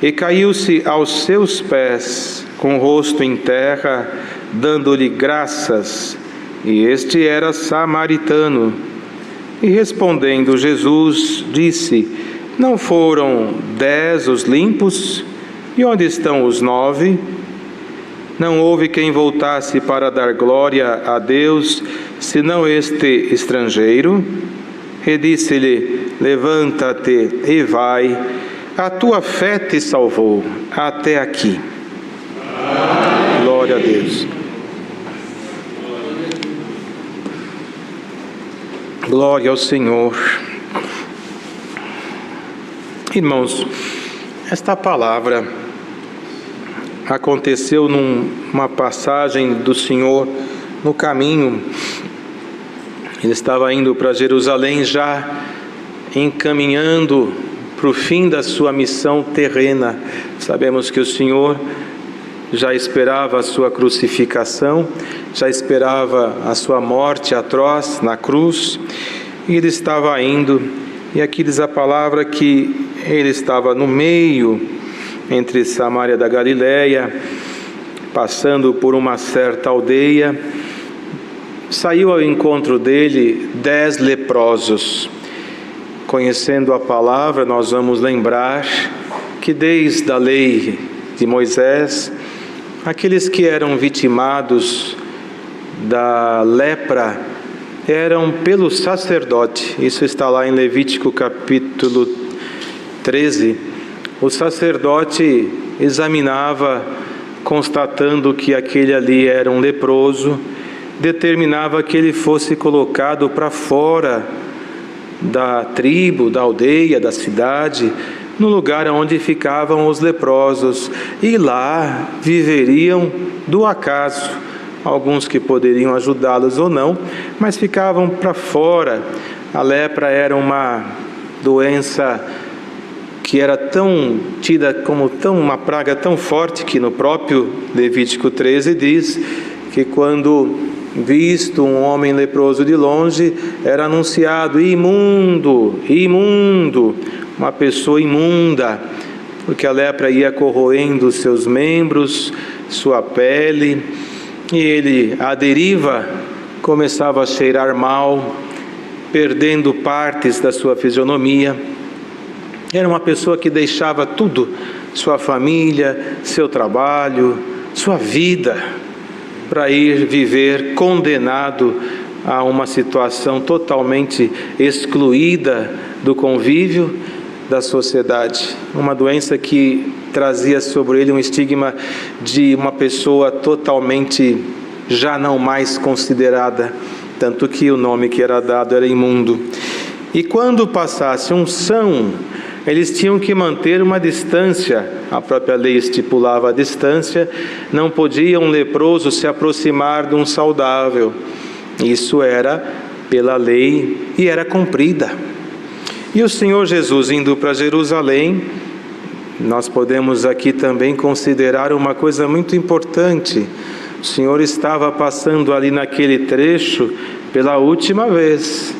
E caiu-se aos seus pés, com o rosto em terra, dando-lhe graças. E este era samaritano. E respondendo Jesus, disse: Não foram 10 os limpos? E onde estão os 9? Não houve quem voltasse para dar glória a Deus, senão este estrangeiro? E disse-lhe: Levanta-te e vai, a tua fé te salvou. Até aqui. Glória a Deus. Glória ao Senhor. Irmãos, esta palavra aconteceu numa passagem do Senhor no caminho. Ele estava indo para Jerusalém, já encaminhando para o fim da sua missão terrena. Sabemos que o Senhor já esperava a sua crucificação, já esperava a sua morte atroz na cruz, e ele estava indo. E aqui diz a palavra que ele estava no meio, entre Samaria da Galiléia, passando por uma certa aldeia. Saiu ao encontro dele 10 leprosos. Conhecendo a palavra, nós vamos lembrar que desde a lei de Moisés, aqueles que eram vitimados da lepra eram pelo sacerdote. Isso está lá em Levítico capítulo 13. O sacerdote examinava, constatando que aquele ali era um leproso, determinava que ele fosse colocado para fora da tribo, da aldeia, da cidade, no lugar onde ficavam os leprosos, e lá viveriam do acaso, alguns que poderiam ajudá-los ou não, mas ficavam para fora. A lepra era uma doença que era tida como uma praga tão forte que no próprio Levítico 13 diz que quando visto um homem leproso de longe, era anunciado: imundo, imundo, uma pessoa imunda, porque a lepra ia corroendo os seus membros, sua pele, e ele, à deriva, começava a cheirar mal, perdendo partes da sua fisionomia. Era uma pessoa que deixava tudo, sua família, seu trabalho, sua vida, para ir viver condenado a uma situação totalmente excluída do convívio da sociedade. Uma doença que trazia sobre ele um estigma de uma pessoa totalmente já não mais considerada, tanto que o nome que era dado era imundo. E quando passasse unção, eles tinham que manter uma distância, a própria lei estipulava a distância, não podia um leproso se aproximar de um saudável. Isso era pela lei e era cumprida. E o Senhor Jesus indo para Jerusalém, nós podemos aqui também considerar uma coisa muito importante. O Senhor estava passando ali naquele trecho pela última vez.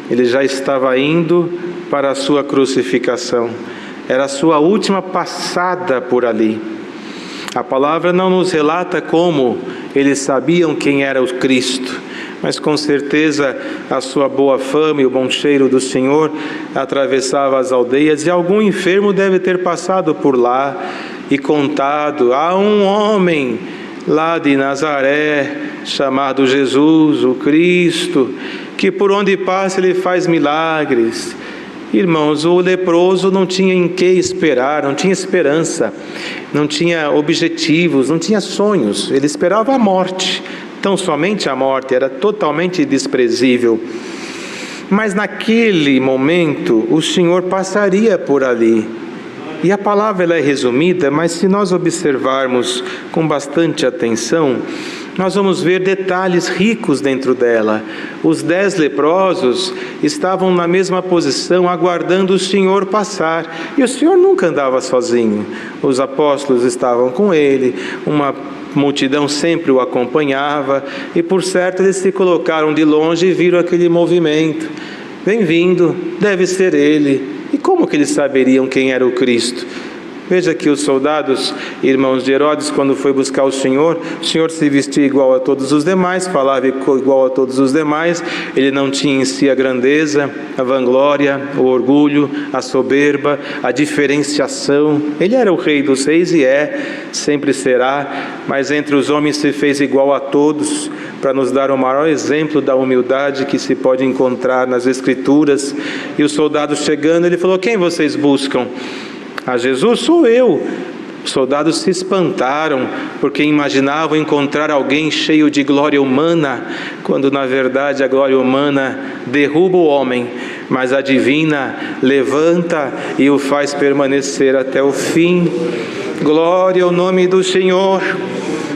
Ele já estava indo para a sua crucificação. Era a sua última passada por ali. A palavra não nos relata como eles sabiam quem era o Cristo, mas com certeza a sua boa fama e o bom cheiro do Senhor atravessava as aldeias, e algum enfermo deve ter passado por lá e contado: há um homem lá de Nazaré chamado Jesus, o Cristo, que por onde passa ele faz milagres. Irmãos, o leproso não tinha em que esperar, não tinha esperança, não tinha objetivos, não tinha sonhos. Ele esperava a morte, tão somente a morte, era totalmente desprezível. Mas naquele momento o Senhor passaria por ali. E a palavra ela é resumida, mas se nós observarmos com bastante atenção, nós vamos ver detalhes ricos dentro dela. Os 10 leprosos estavam na mesma posição, aguardando o Senhor passar. E o Senhor nunca andava sozinho. Os apóstolos estavam com ele, uma multidão sempre o acompanhava, e por certo eles se colocaram de longe e viram aquele movimento. Vem vindo, deve ser ele. E como que eles saberiam quem era o Cristo? Veja que os soldados, irmãos de Herodes, quando foi buscar o Senhor se vestia igual a todos os demais, falava igual a todos os demais. Ele não tinha em si a grandeza, a vanglória, o orgulho, a soberba, a diferenciação. Ele era o Rei dos Reis e sempre será, mas entre os homens se fez igual a todos, para nos dar o maior exemplo da humildade que se pode encontrar nas Escrituras. E os soldados chegando, ele falou: quem vocês buscam? A Jesus? Sou eu. Os soldados se espantaram, porque imaginavam encontrar alguém cheio de glória humana, quando na verdade a glória humana derruba o homem, mas a divina levanta e o faz permanecer até o fim. Glória ao nome do Senhor.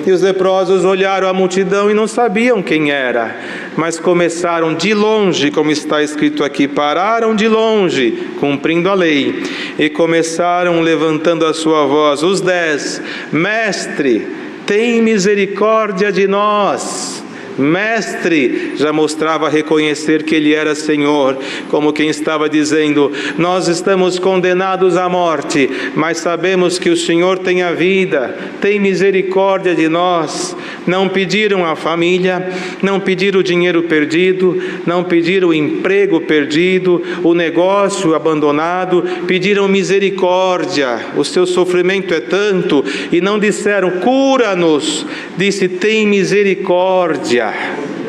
E os leprosos olharam a multidão e não sabiam quem era, mas começaram de longe, como está escrito aqui, pararam de longe, cumprindo a lei, e começaram levantando a sua voz, os 10, Mestre, tem misericórdia de nós. Mestre, já mostrava reconhecer que ele era Senhor, como quem estava dizendo: nós estamos condenados à morte, mas sabemos que o Senhor tem a vida, tem misericórdia de nós. Não pediram a família, não pediram o dinheiro perdido, não pediram o emprego perdido, o negócio abandonado, pediram misericórdia. O seu sofrimento é tanto, e não disseram: cura-nos, disse: tem misericórdia.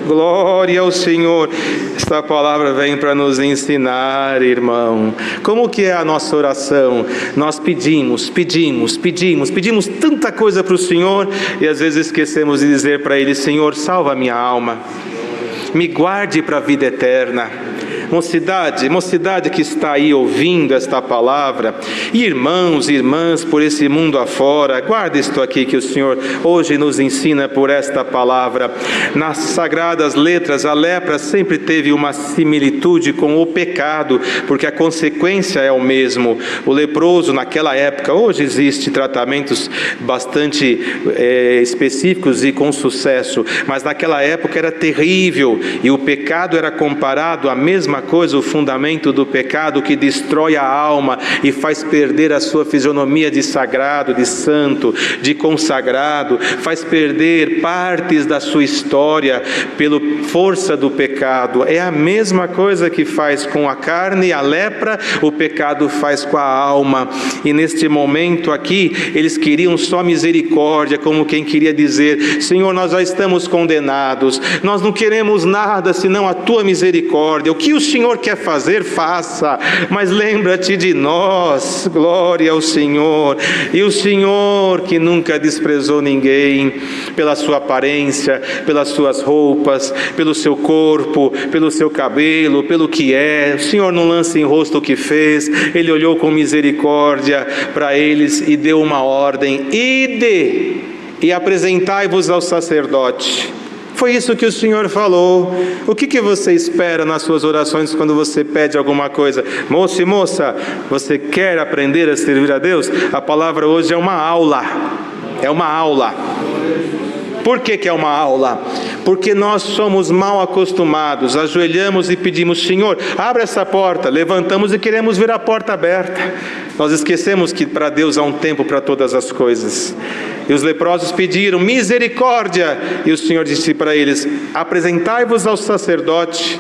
Glória ao Senhor. Esta palavra vem para nos ensinar, irmão, como que é a nossa oração. Nós pedimos tanta coisa para o Senhor, e às vezes esquecemos de dizer para Ele: Senhor, salva a minha alma, me guarde para a vida eterna, mocidade que está aí ouvindo esta palavra, e irmãos e irmãs por esse mundo afora, guarda isto aqui que o Senhor hoje nos ensina por esta palavra. Nas sagradas letras, a lepra sempre teve uma similitude com o pecado, porque a consequência é o mesmo. O leproso naquela época, hoje existe tratamentos bastante específicos e com sucesso, mas naquela época era terrível, e o pecado era comparado à mesma coisa, o fundamento do pecado que destrói a alma e faz perder a sua fisionomia de sagrado, de santo, de consagrado, faz perder partes da sua história pela força do pecado. É a mesma coisa que faz com a carne, a lepra, o pecado faz com a alma. E neste momento aqui, eles queriam só misericórdia, como quem queria dizer: Senhor, nós já estamos condenados, nós não queremos nada senão a tua misericórdia. O que o Senhor quer fazer, faça, mas lembra-te de nós. Glória ao Senhor. E o Senhor, que nunca desprezou ninguém pela sua aparência, pelas suas roupas, pelo seu corpo, pelo seu cabelo, pelo que é, o Senhor não lança em rosto o que fez. Ele olhou com misericórdia para eles e deu uma ordem: ide e apresentai-vos ao sacerdote. Foi isso que o Senhor falou. O que você espera nas suas orações quando você pede alguma coisa? Moço e moça, você quer aprender a servir a Deus? A palavra hoje é uma aula. É uma aula. Por que é uma aula? Porque nós somos mal acostumados, ajoelhamos e pedimos: Senhor, abre essa porta, levantamos e queremos ver a porta aberta. Nós esquecemos que para Deus há um tempo para todas as coisas. E os leprosos pediram misericórdia, e o Senhor disse para eles: apresentai-vos ao sacerdote.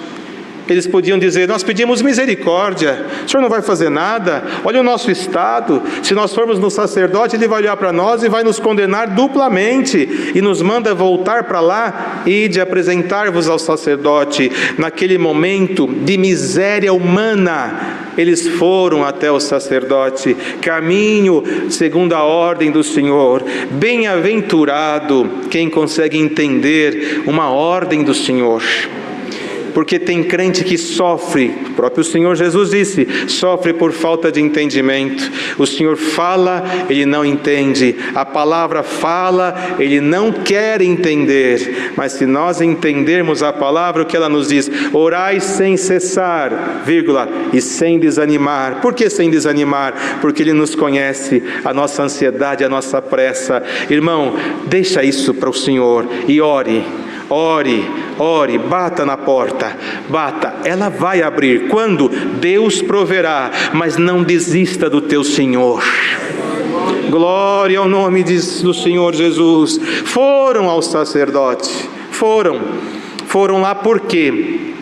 Eles podiam dizer: nós pedimos misericórdia, o Senhor não vai fazer nada, olha o nosso estado, se nós formos no sacerdote, ele vai olhar para nós e vai nos condenar duplamente, e nos manda voltar para lá e de apresentar-vos ao sacerdote. Naquele momento de miséria humana, eles foram até o sacerdote, caminho segundo a ordem do Senhor. Bem-aventurado quem consegue entender uma ordem do Senhor. Porque tem crente que sofre, o próprio Senhor Jesus disse, sofre por falta de entendimento. O Senhor fala, ele não entende. A palavra fala, ele não quer entender. Mas se nós entendermos a palavra, o que ela nos diz? Orai sem cessar, vírgula, e sem desanimar. Por que sem desanimar? Porque ele nos conhece, a nossa ansiedade, a nossa pressa. Irmão, deixa isso para o Senhor e ore. Ore, ore, bata na porta, bata, ela vai abrir. Quando? Deus proverá, mas não desista do teu Senhor. Glória ao nome do Senhor Jesus. Foram ao sacerdote, foram lá por quê?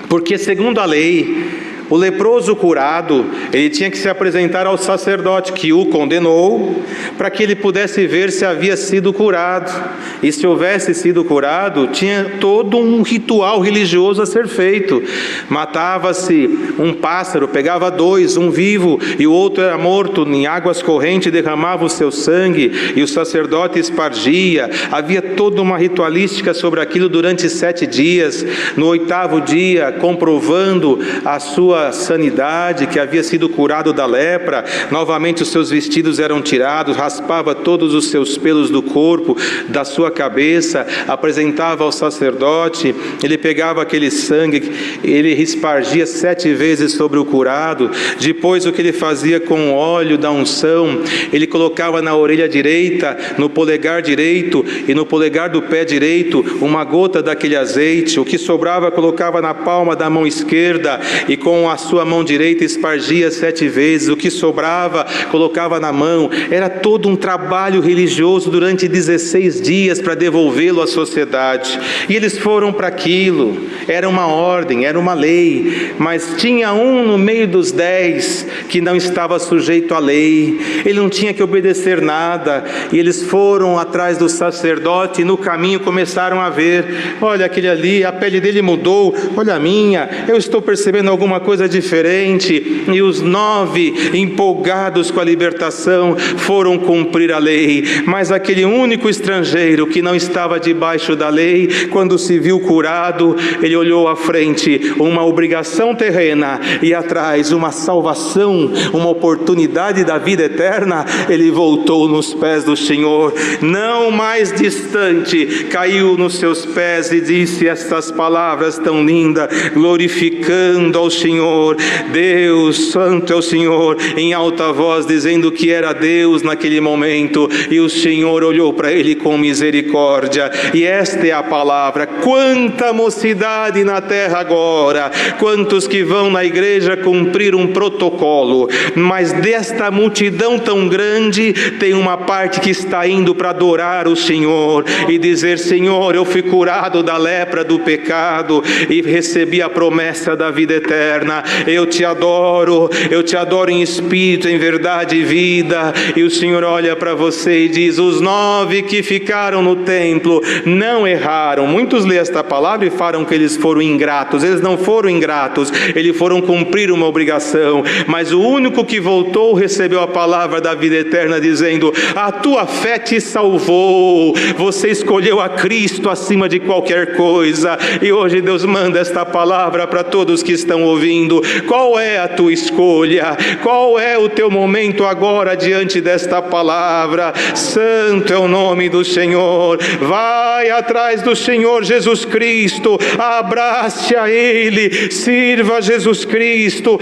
Porque segundo a lei, o leproso curado, ele tinha que se apresentar ao sacerdote que o condenou, para que ele pudesse ver se havia sido curado. E se houvesse sido curado, tinha todo um ritual religioso a ser feito. Matava-se um pássaro, pegava dois, um vivo e o outro era morto, em águas correntes derramava o seu sangue, e o sacerdote espargia. Havia toda uma ritualística sobre aquilo durante 7 dias. No 8º dia, comprovando a sua sanidade, que havia sido curado da lepra, novamente os seus vestidos eram tirados, raspava todos os seus pelos do corpo, da sua cabeça, apresentava ao sacerdote, ele pegava aquele sangue, ele espargia 7 vezes sobre o curado. Depois o que ele fazia com o óleo da unção, ele colocava na orelha direita, no polegar direito e no polegar do pé direito uma gota daquele azeite. O que sobrava colocava na palma da mão esquerda e com a sua mão direita espargia 7 vezes, o que sobrava colocava na mão. Era todo um trabalho religioso durante 16 dias para devolvê-lo à sociedade, e eles foram para aquilo. Era uma ordem, era uma lei, mas tinha um no meio dos 10 que não estava sujeito à lei. ele não tinha que obedecer nada. E eles foram atrás do sacerdote e no caminho começaram a ver: olha aquele ali, a pele dele mudou, olha a minha, eu estou percebendo alguma coisa diferente. E os 9, empolgados com a libertação, foram cumprir a lei. Mas aquele único estrangeiro que não estava debaixo da lei, quando se viu curado, ele olhou à frente uma obrigação terrena e atrás uma salvação, uma oportunidade da vida eterna. Ele voltou nos pés do Senhor, não mais distante, caiu nos seus pés e disse estas palavras tão lindas, glorificando ao Senhor: Deus, santo é o Senhor, em alta voz, dizendo que era Deus naquele momento. E o Senhor olhou para ele com misericórdia. E esta é a palavra. Quanta mocidade na terra agora, quantos que vão na igreja cumprir um protocolo, mas desta multidão tão grande, tem uma parte que está indo para adorar o Senhor e dizer: Senhor, eu fui curado da lepra do pecado e recebi a promessa da vida eterna. Eu te adoro em espírito, em verdade e vida. E o Senhor olha para você e diz: os 9 que ficaram no templo não erraram. Muitos lêem esta palavra e falam que eles foram ingratos. Eles não foram ingratos, eles foram cumprir uma obrigação. Mas o único que voltou recebeu a palavra da vida eterna, dizendo: a tua fé te salvou. Você escolheu a Cristo acima de qualquer coisa. E hoje Deus manda esta palavra para todos que estão ouvindo. Qual é a tua escolha? Qual é o teu momento agora diante desta palavra? Santo é o nome do Senhor. Vai atrás do Senhor Jesus Cristo, abrace a Ele, sirva a Jesus Cristo,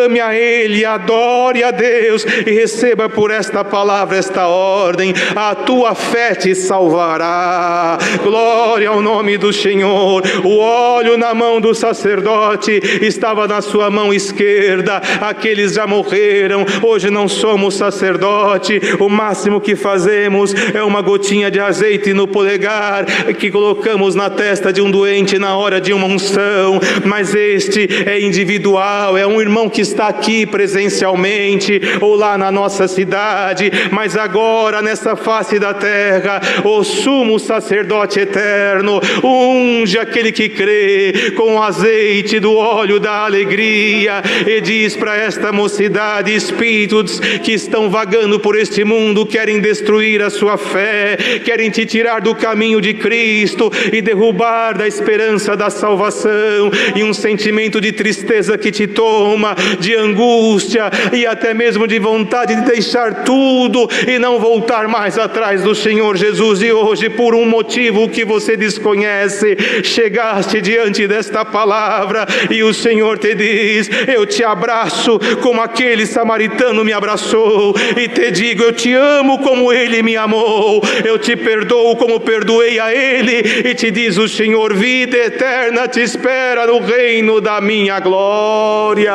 ame a Ele, adore a Deus e receba por esta palavra, esta ordem: a tua fé te salvará. Glória ao nome do Senhor. O óleo na mão do sacerdote estava na sua mão esquerda. Aqueles já morreram, hoje não somos sacerdote. O máximo que fazemos é uma gotinha de azeite no polegar que colocamos na testa de um doente na hora de uma unção. Mas este é individual, é um irmão que está aqui presencialmente ou lá na nossa cidade. Mas agora nessa face da terra, o sumo sacerdote eterno unge aquele que crê com o azeite do óleo da alegria e diz para esta mocidade: espíritos que estão vagando por este mundo querem destruir a sua fé, querem te tirar do caminho de Cristo e derrubar da esperança da salvação, e um sentimento de tristeza que te toma, de angústia e até mesmo de vontade de deixar tudo e não voltar mais atrás do Senhor Jesus. E hoje, por um motivo que você desconhece, chegaste diante desta palavra e o Senhor te diz: eu te abraço como aquele samaritano me abraçou, e te digo: eu te amo como ele me amou, eu te perdoo como perdoei a ele. E te diz o Senhor: vida eterna te espera no reino da minha glória.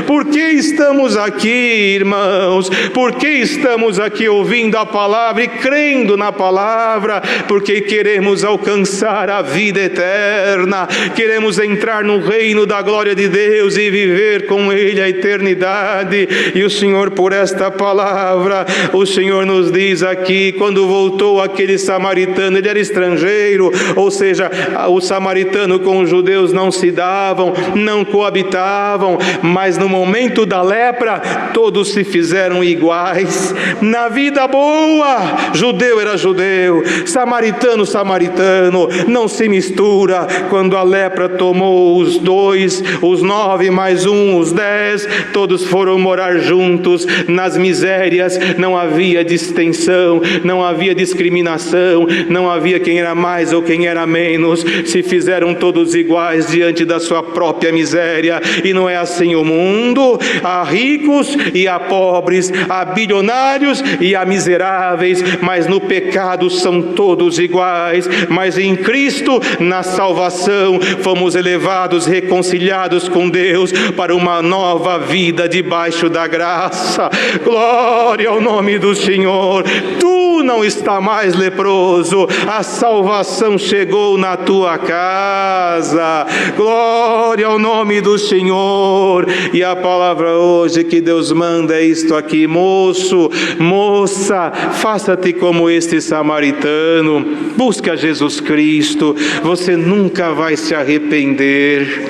Por que estamos aqui, irmãos? Por que estamos aqui ouvindo a palavra e crendo na palavra? Porque queremos alcançar a vida eterna, queremos entrar no reino da glória de Deus e viver com Ele a eternidade. E o Senhor, por esta palavra, o Senhor nos diz aqui: quando voltou aquele samaritano, ele era estrangeiro, ou seja, o samaritano com os judeus não se davam, não coabitavam, mas no momento da lepra, todos se fizeram iguais. Na vida boa, judeu era judeu, samaritano, samaritano, não se mistura. Quando a lepra tomou os 2, os 9 mais 1, os 10, todos foram morar juntos nas misérias. Não havia distensão, não havia discriminação, não havia quem era mais ou quem era menos. Se fizeram todos iguais diante da sua própria miséria. E não é assim o mundo. Há ricos e há pobres, há bilionários e há miseráveis, mas no pecado são todos iguais. Mas em Cristo, na salvação, fomos elevados, reconciliados com Deus para uma nova vida debaixo da graça. Glória ao nome do Senhor. Tu não está mais leproso, a salvação chegou na tua casa. Glória ao nome do Senhor. E a palavra hoje que Deus manda é isto aqui: moço, moça, faça-te como este samaritano, busca Jesus Cristo, você nunca vai se arrepender.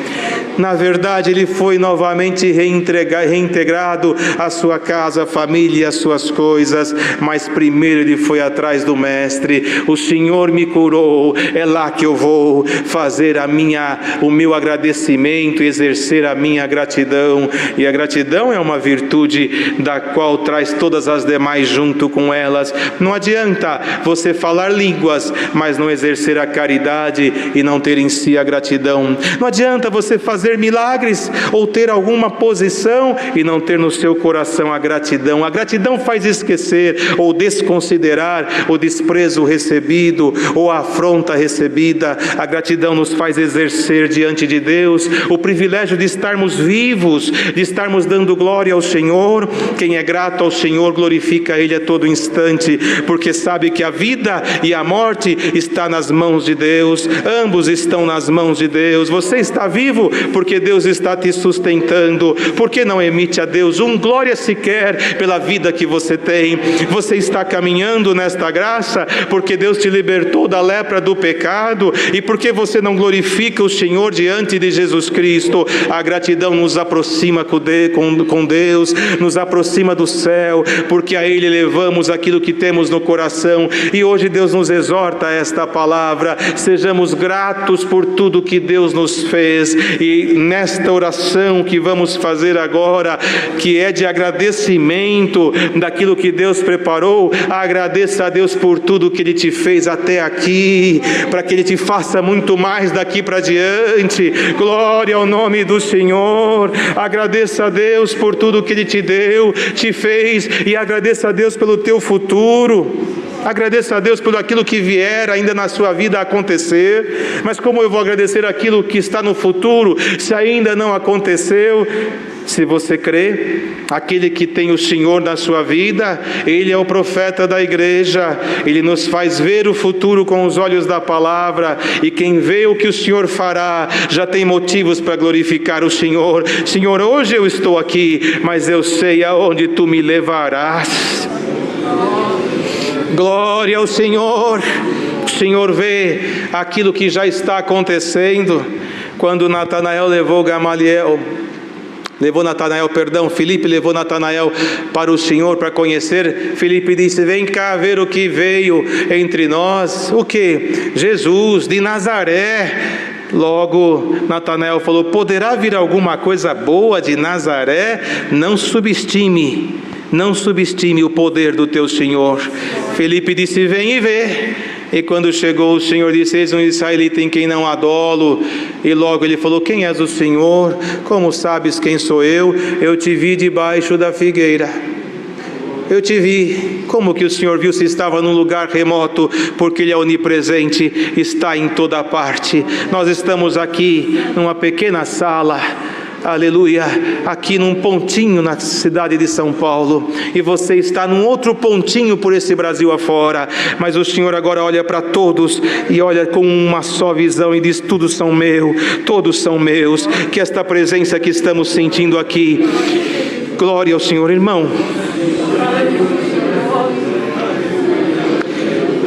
Na verdade, ele foi novamente reintegrado à sua casa, à família e às suas coisas, mas primeiro ele foi atrás do Mestre. O Senhor me curou, é lá que eu vou fazer o meu agradecimento, exercer a minha gratidão. E a gratidão é uma virtude da qual traz todas as demais junto com elas. Não adianta você falar línguas, mas não exercer a caridade e não ter em si a gratidão. Não adianta você fazer milagres ou ter alguma posição e não ter no seu coração a gratidão. A gratidão faz esquecer ou desconsiderar o desprezo recebido ou a afronta recebida. A gratidão nos faz exercer diante de Deus o privilégio de estarmos vivos, de estarmos dando glória ao Senhor. Quem é grato ao Senhor glorifica Ele a todo instante, porque sabe que a vida e a morte está nas mãos de Deus. Ambos estão nas mãos de Deus. Você está vivo porque Deus está te sustentando. Por que não emite a Deus glória sequer pela vida que você tem? Você está caminhando nesta graça porque Deus te libertou da lepra do pecado. E porque você não glorifica o Senhor diante de Jesus Cristo? A gratidão nos aproxima com Deus, nos aproxima do céu, porque a Ele levamos aquilo que temos no coração. E hoje Deus nos exorta a esta palavra: sejamos gratos por tudo que Deus nos fez. E nesta oração que vamos fazer agora, que é de agradecimento daquilo que Deus preparou, agradeça a Deus por tudo que Ele te fez até aqui, para que Ele te faça muito mais daqui para diante. Glória ao nome do Senhor. Agradeça a Deus por tudo que Ele te deu, te fez, e agradeça a Deus pelo teu futuro. Agradeça a Deus por aquilo que vier ainda na sua vida a acontecer. Mas como eu vou agradecer aquilo que está no futuro, se ainda não aconteceu? Se você crê, aquele que tem o Senhor na sua vida, Ele é o profeta da igreja. Ele nos faz ver o futuro com os olhos da palavra. E quem vê o que o Senhor fará, já tem motivos para glorificar o Senhor. Senhor, hoje eu estou aqui, mas eu sei aonde Tu me levarás. Glória ao Senhor. O Senhor vê aquilo que já está acontecendo. Quando Filipe levou Natanael para o Senhor para conhecer, Filipe disse: vem cá ver o que veio entre nós. O que? Jesus de Nazaré. Logo Natanael falou: poderá vir alguma coisa boa de Nazaré? Não subestime o poder do teu Senhor. Filipe disse: vem e vê. E quando chegou, o Senhor disse: eis um israelita em quem não há dolo. E logo ele falou: quem és o Senhor? Como sabes quem sou eu? Eu te vi debaixo da figueira. Eu te vi. Como que o Senhor viu se estava num lugar remoto? Porque Ele é onipresente, está em toda parte. Nós estamos aqui numa pequena sala, aleluia, aqui num pontinho na cidade de São Paulo, e você está num outro pontinho por esse Brasil afora, mas o Senhor agora olha para todos e olha com uma só visão e diz: todos são meus, que esta presença que estamos sentindo aqui, glória ao Senhor. Irmão,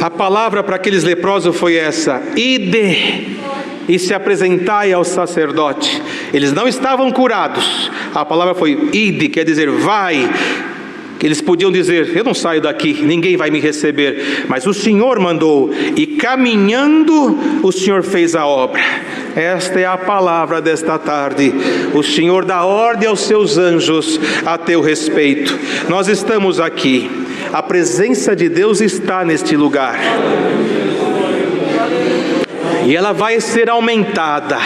a palavra para aqueles leprosos foi essa: ide e se apresentai ao sacerdote. Eles não estavam curados. A palavra foi ide, quer dizer vai. Eles podiam dizer: eu não saio daqui, ninguém vai me receber. Mas o Senhor mandou, e caminhando o Senhor fez a obra. Esta é a palavra desta tarde. O Senhor dá ordem aos seus anjos a teu respeito. Nós estamos aqui, a presença de Deus está neste lugar, e ela vai ser aumentada.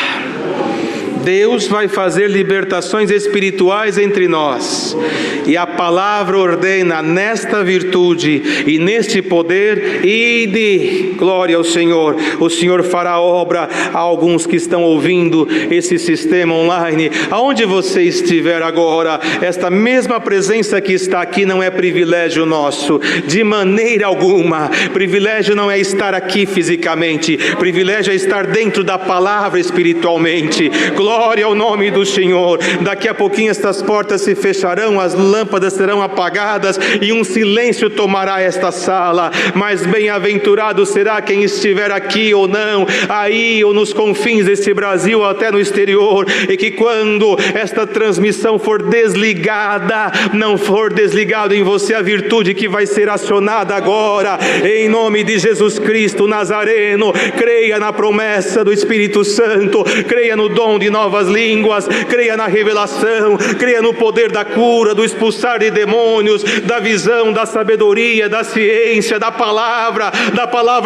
Deus vai fazer libertações espirituais entre nós. nós. E a palavra ordena nesta virtude e neste poder, ide, glória ao Senhor. O Senhor fará obra a alguns que estão ouvindo esse sistema online. Aonde você estiver agora, esta mesma presença que está aqui não é privilégio nosso, de maneira alguma. Privilégio não é estar aqui fisicamente, privilégio é estar dentro da palavra espiritualmente. Glória ao nome do Senhor. Daqui a pouquinho estas portas se fecharão, as lâmpadas serão apagadas e um silêncio tomará esta sala. Mas bem-aventurado será quem estiver aqui ou não, aí ou nos confins desse Brasil ou até no exterior, e que quando esta transmissão for desligada, não for desligado em você a virtude que vai ser acionada agora, em nome de Jesus Cristo Nazareno. Creia na promessa do Espírito Santo, creia no dom de novas línguas, creia na revelação, creia no poder da cura, do expulsar de demônios, da visão, da sabedoria, da ciência, da palavra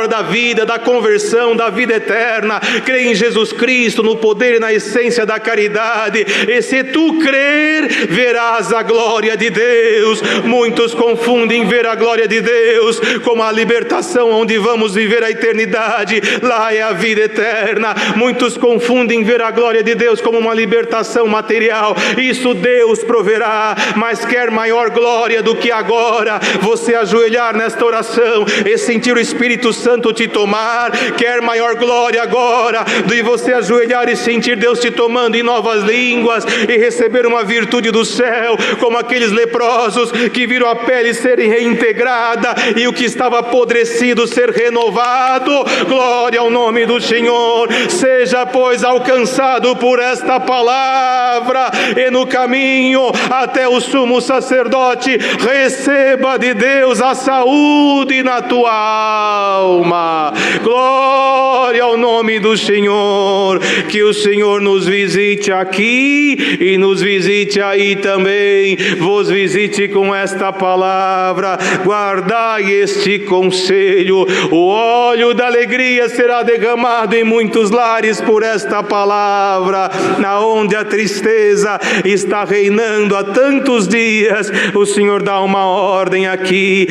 da vida, da conversão, da vida eterna. Creia em Jesus Cristo, no poder e na essência da caridade, e se tu crer, verás a glória de Deus. Muitos confundem ver a glória de Deus como a libertação, onde vamos viver a eternidade, lá é a vida eterna. Muitos confundem ver a glória de Deus como uma libertação material, isso Deus proverá, mas quer maior glória do que agora você ajoelhar nesta oração e sentir o Espírito Santo te tomar? Quer maior glória agora do que você ajoelhar e sentir Deus te tomando em novas línguas e receber uma virtude do céu, como aqueles leprosos que viram a pele ser reintegrada e o que estava apodrecido ser renovado? Glória ao nome do Senhor. Seja, pois, alcançado por esta palavra, e no caminho até o sumo sacerdote receba de Deus a saúde na tua alma. Glória ao nome do Senhor. Que o Senhor nos visite aqui e nos visite aí também. Vos visite com esta palavra. Guardai este conselho. O óleo da alegria será derramado em muitos lares por esta palavra. Na onde a tristeza está reinando há tantos dias, o Senhor dá uma ordem aqui.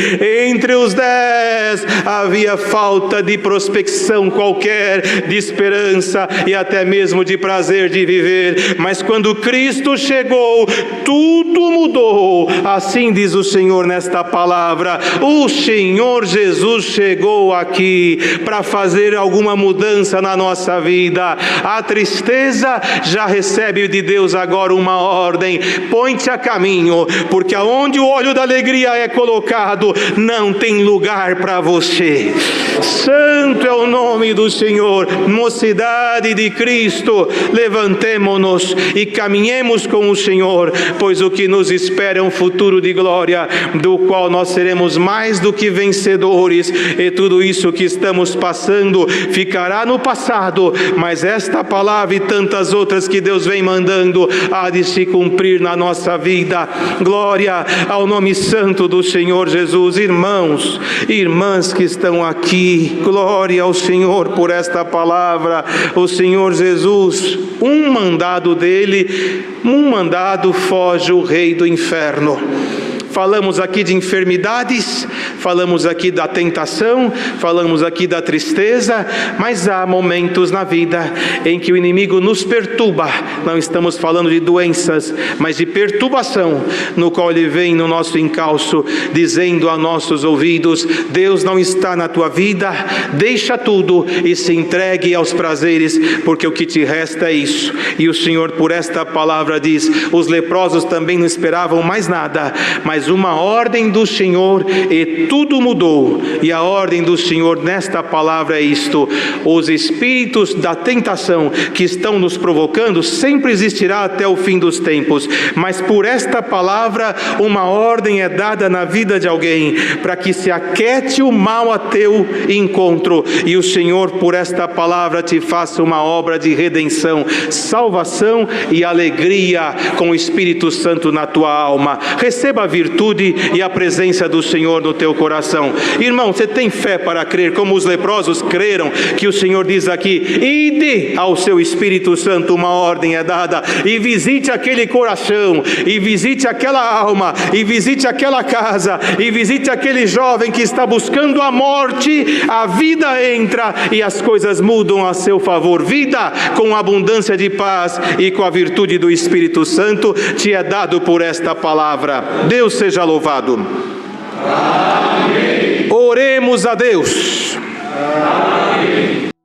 Entre os 10 havia falta de prospecção qualquer, de esperança e até mesmo de prazer de viver. Mas quando Cristo chegou, tudo mudou. Assim diz o Senhor nesta palavra. O Senhor Jesus chegou aqui para fazer alguma mudança na nossa vida. A tristeza já recebe de Deus agora uma ordem: põe-te a caminho, porque aonde o óleo da alegria é colocado, não tem lugar para você. Santo é o nome do Senhor. Mocidade de Cristo, levantemo-nos e caminhemos com o Senhor, pois o que nos espera é um futuro de glória, do qual nós seremos mais do que vencedores. E tudo isso que estamos passando ficará no passado, mas esta palavra e tantas outras que Deus vem mandando há de se cumprir na nossa vida. Glória ao nome santo do Senhor Jesus. Irmãos e irmãs que estão aqui, glória ao Senhor por esta palavra. O Senhor Jesus, um mandado dele, um mandado foge o rei do inferno. Falamos aqui de enfermidades, falamos aqui da tentação, falamos aqui da tristeza, mas há momentos na vida em que o inimigo nos perturba. Não estamos falando de doenças, mas de perturbação, no qual ele vem no nosso encalço, dizendo a nossos ouvidos: Deus não está na tua vida, deixa tudo e se entregue aos prazeres, porque o que te resta é isso. E o Senhor, por esta palavra, diz: os leprosos também não esperavam mais nada, mas uma ordem do Senhor, e tudo mudou. E a ordem do Senhor nesta palavra é isto: os espíritos da tentação que estão nos provocando sempre existirá até o fim dos tempos, mas por esta palavra uma ordem é dada na vida de alguém, para que se aquete o mal a teu encontro, e o Senhor por esta palavra te faça uma obra de redenção, salvação e alegria com o Espírito Santo na tua alma. Receba a virtude e a presença do Senhor no teu coração. Irmão, você tem fé para crer, como os leprosos creram, que o Senhor diz aqui: ide ao seu Espírito Santo, uma ordem é dada, e visite aquele coração, e visite aquela alma, e visite aquela casa, e visite aquele jovem que está buscando a morte. A vida entra e as coisas mudam a seu favor. Vida com abundância de paz e com a virtude do Espírito Santo te é dado por esta palavra. Deus seja louvado. Amém. Oremos a Deus. Amém.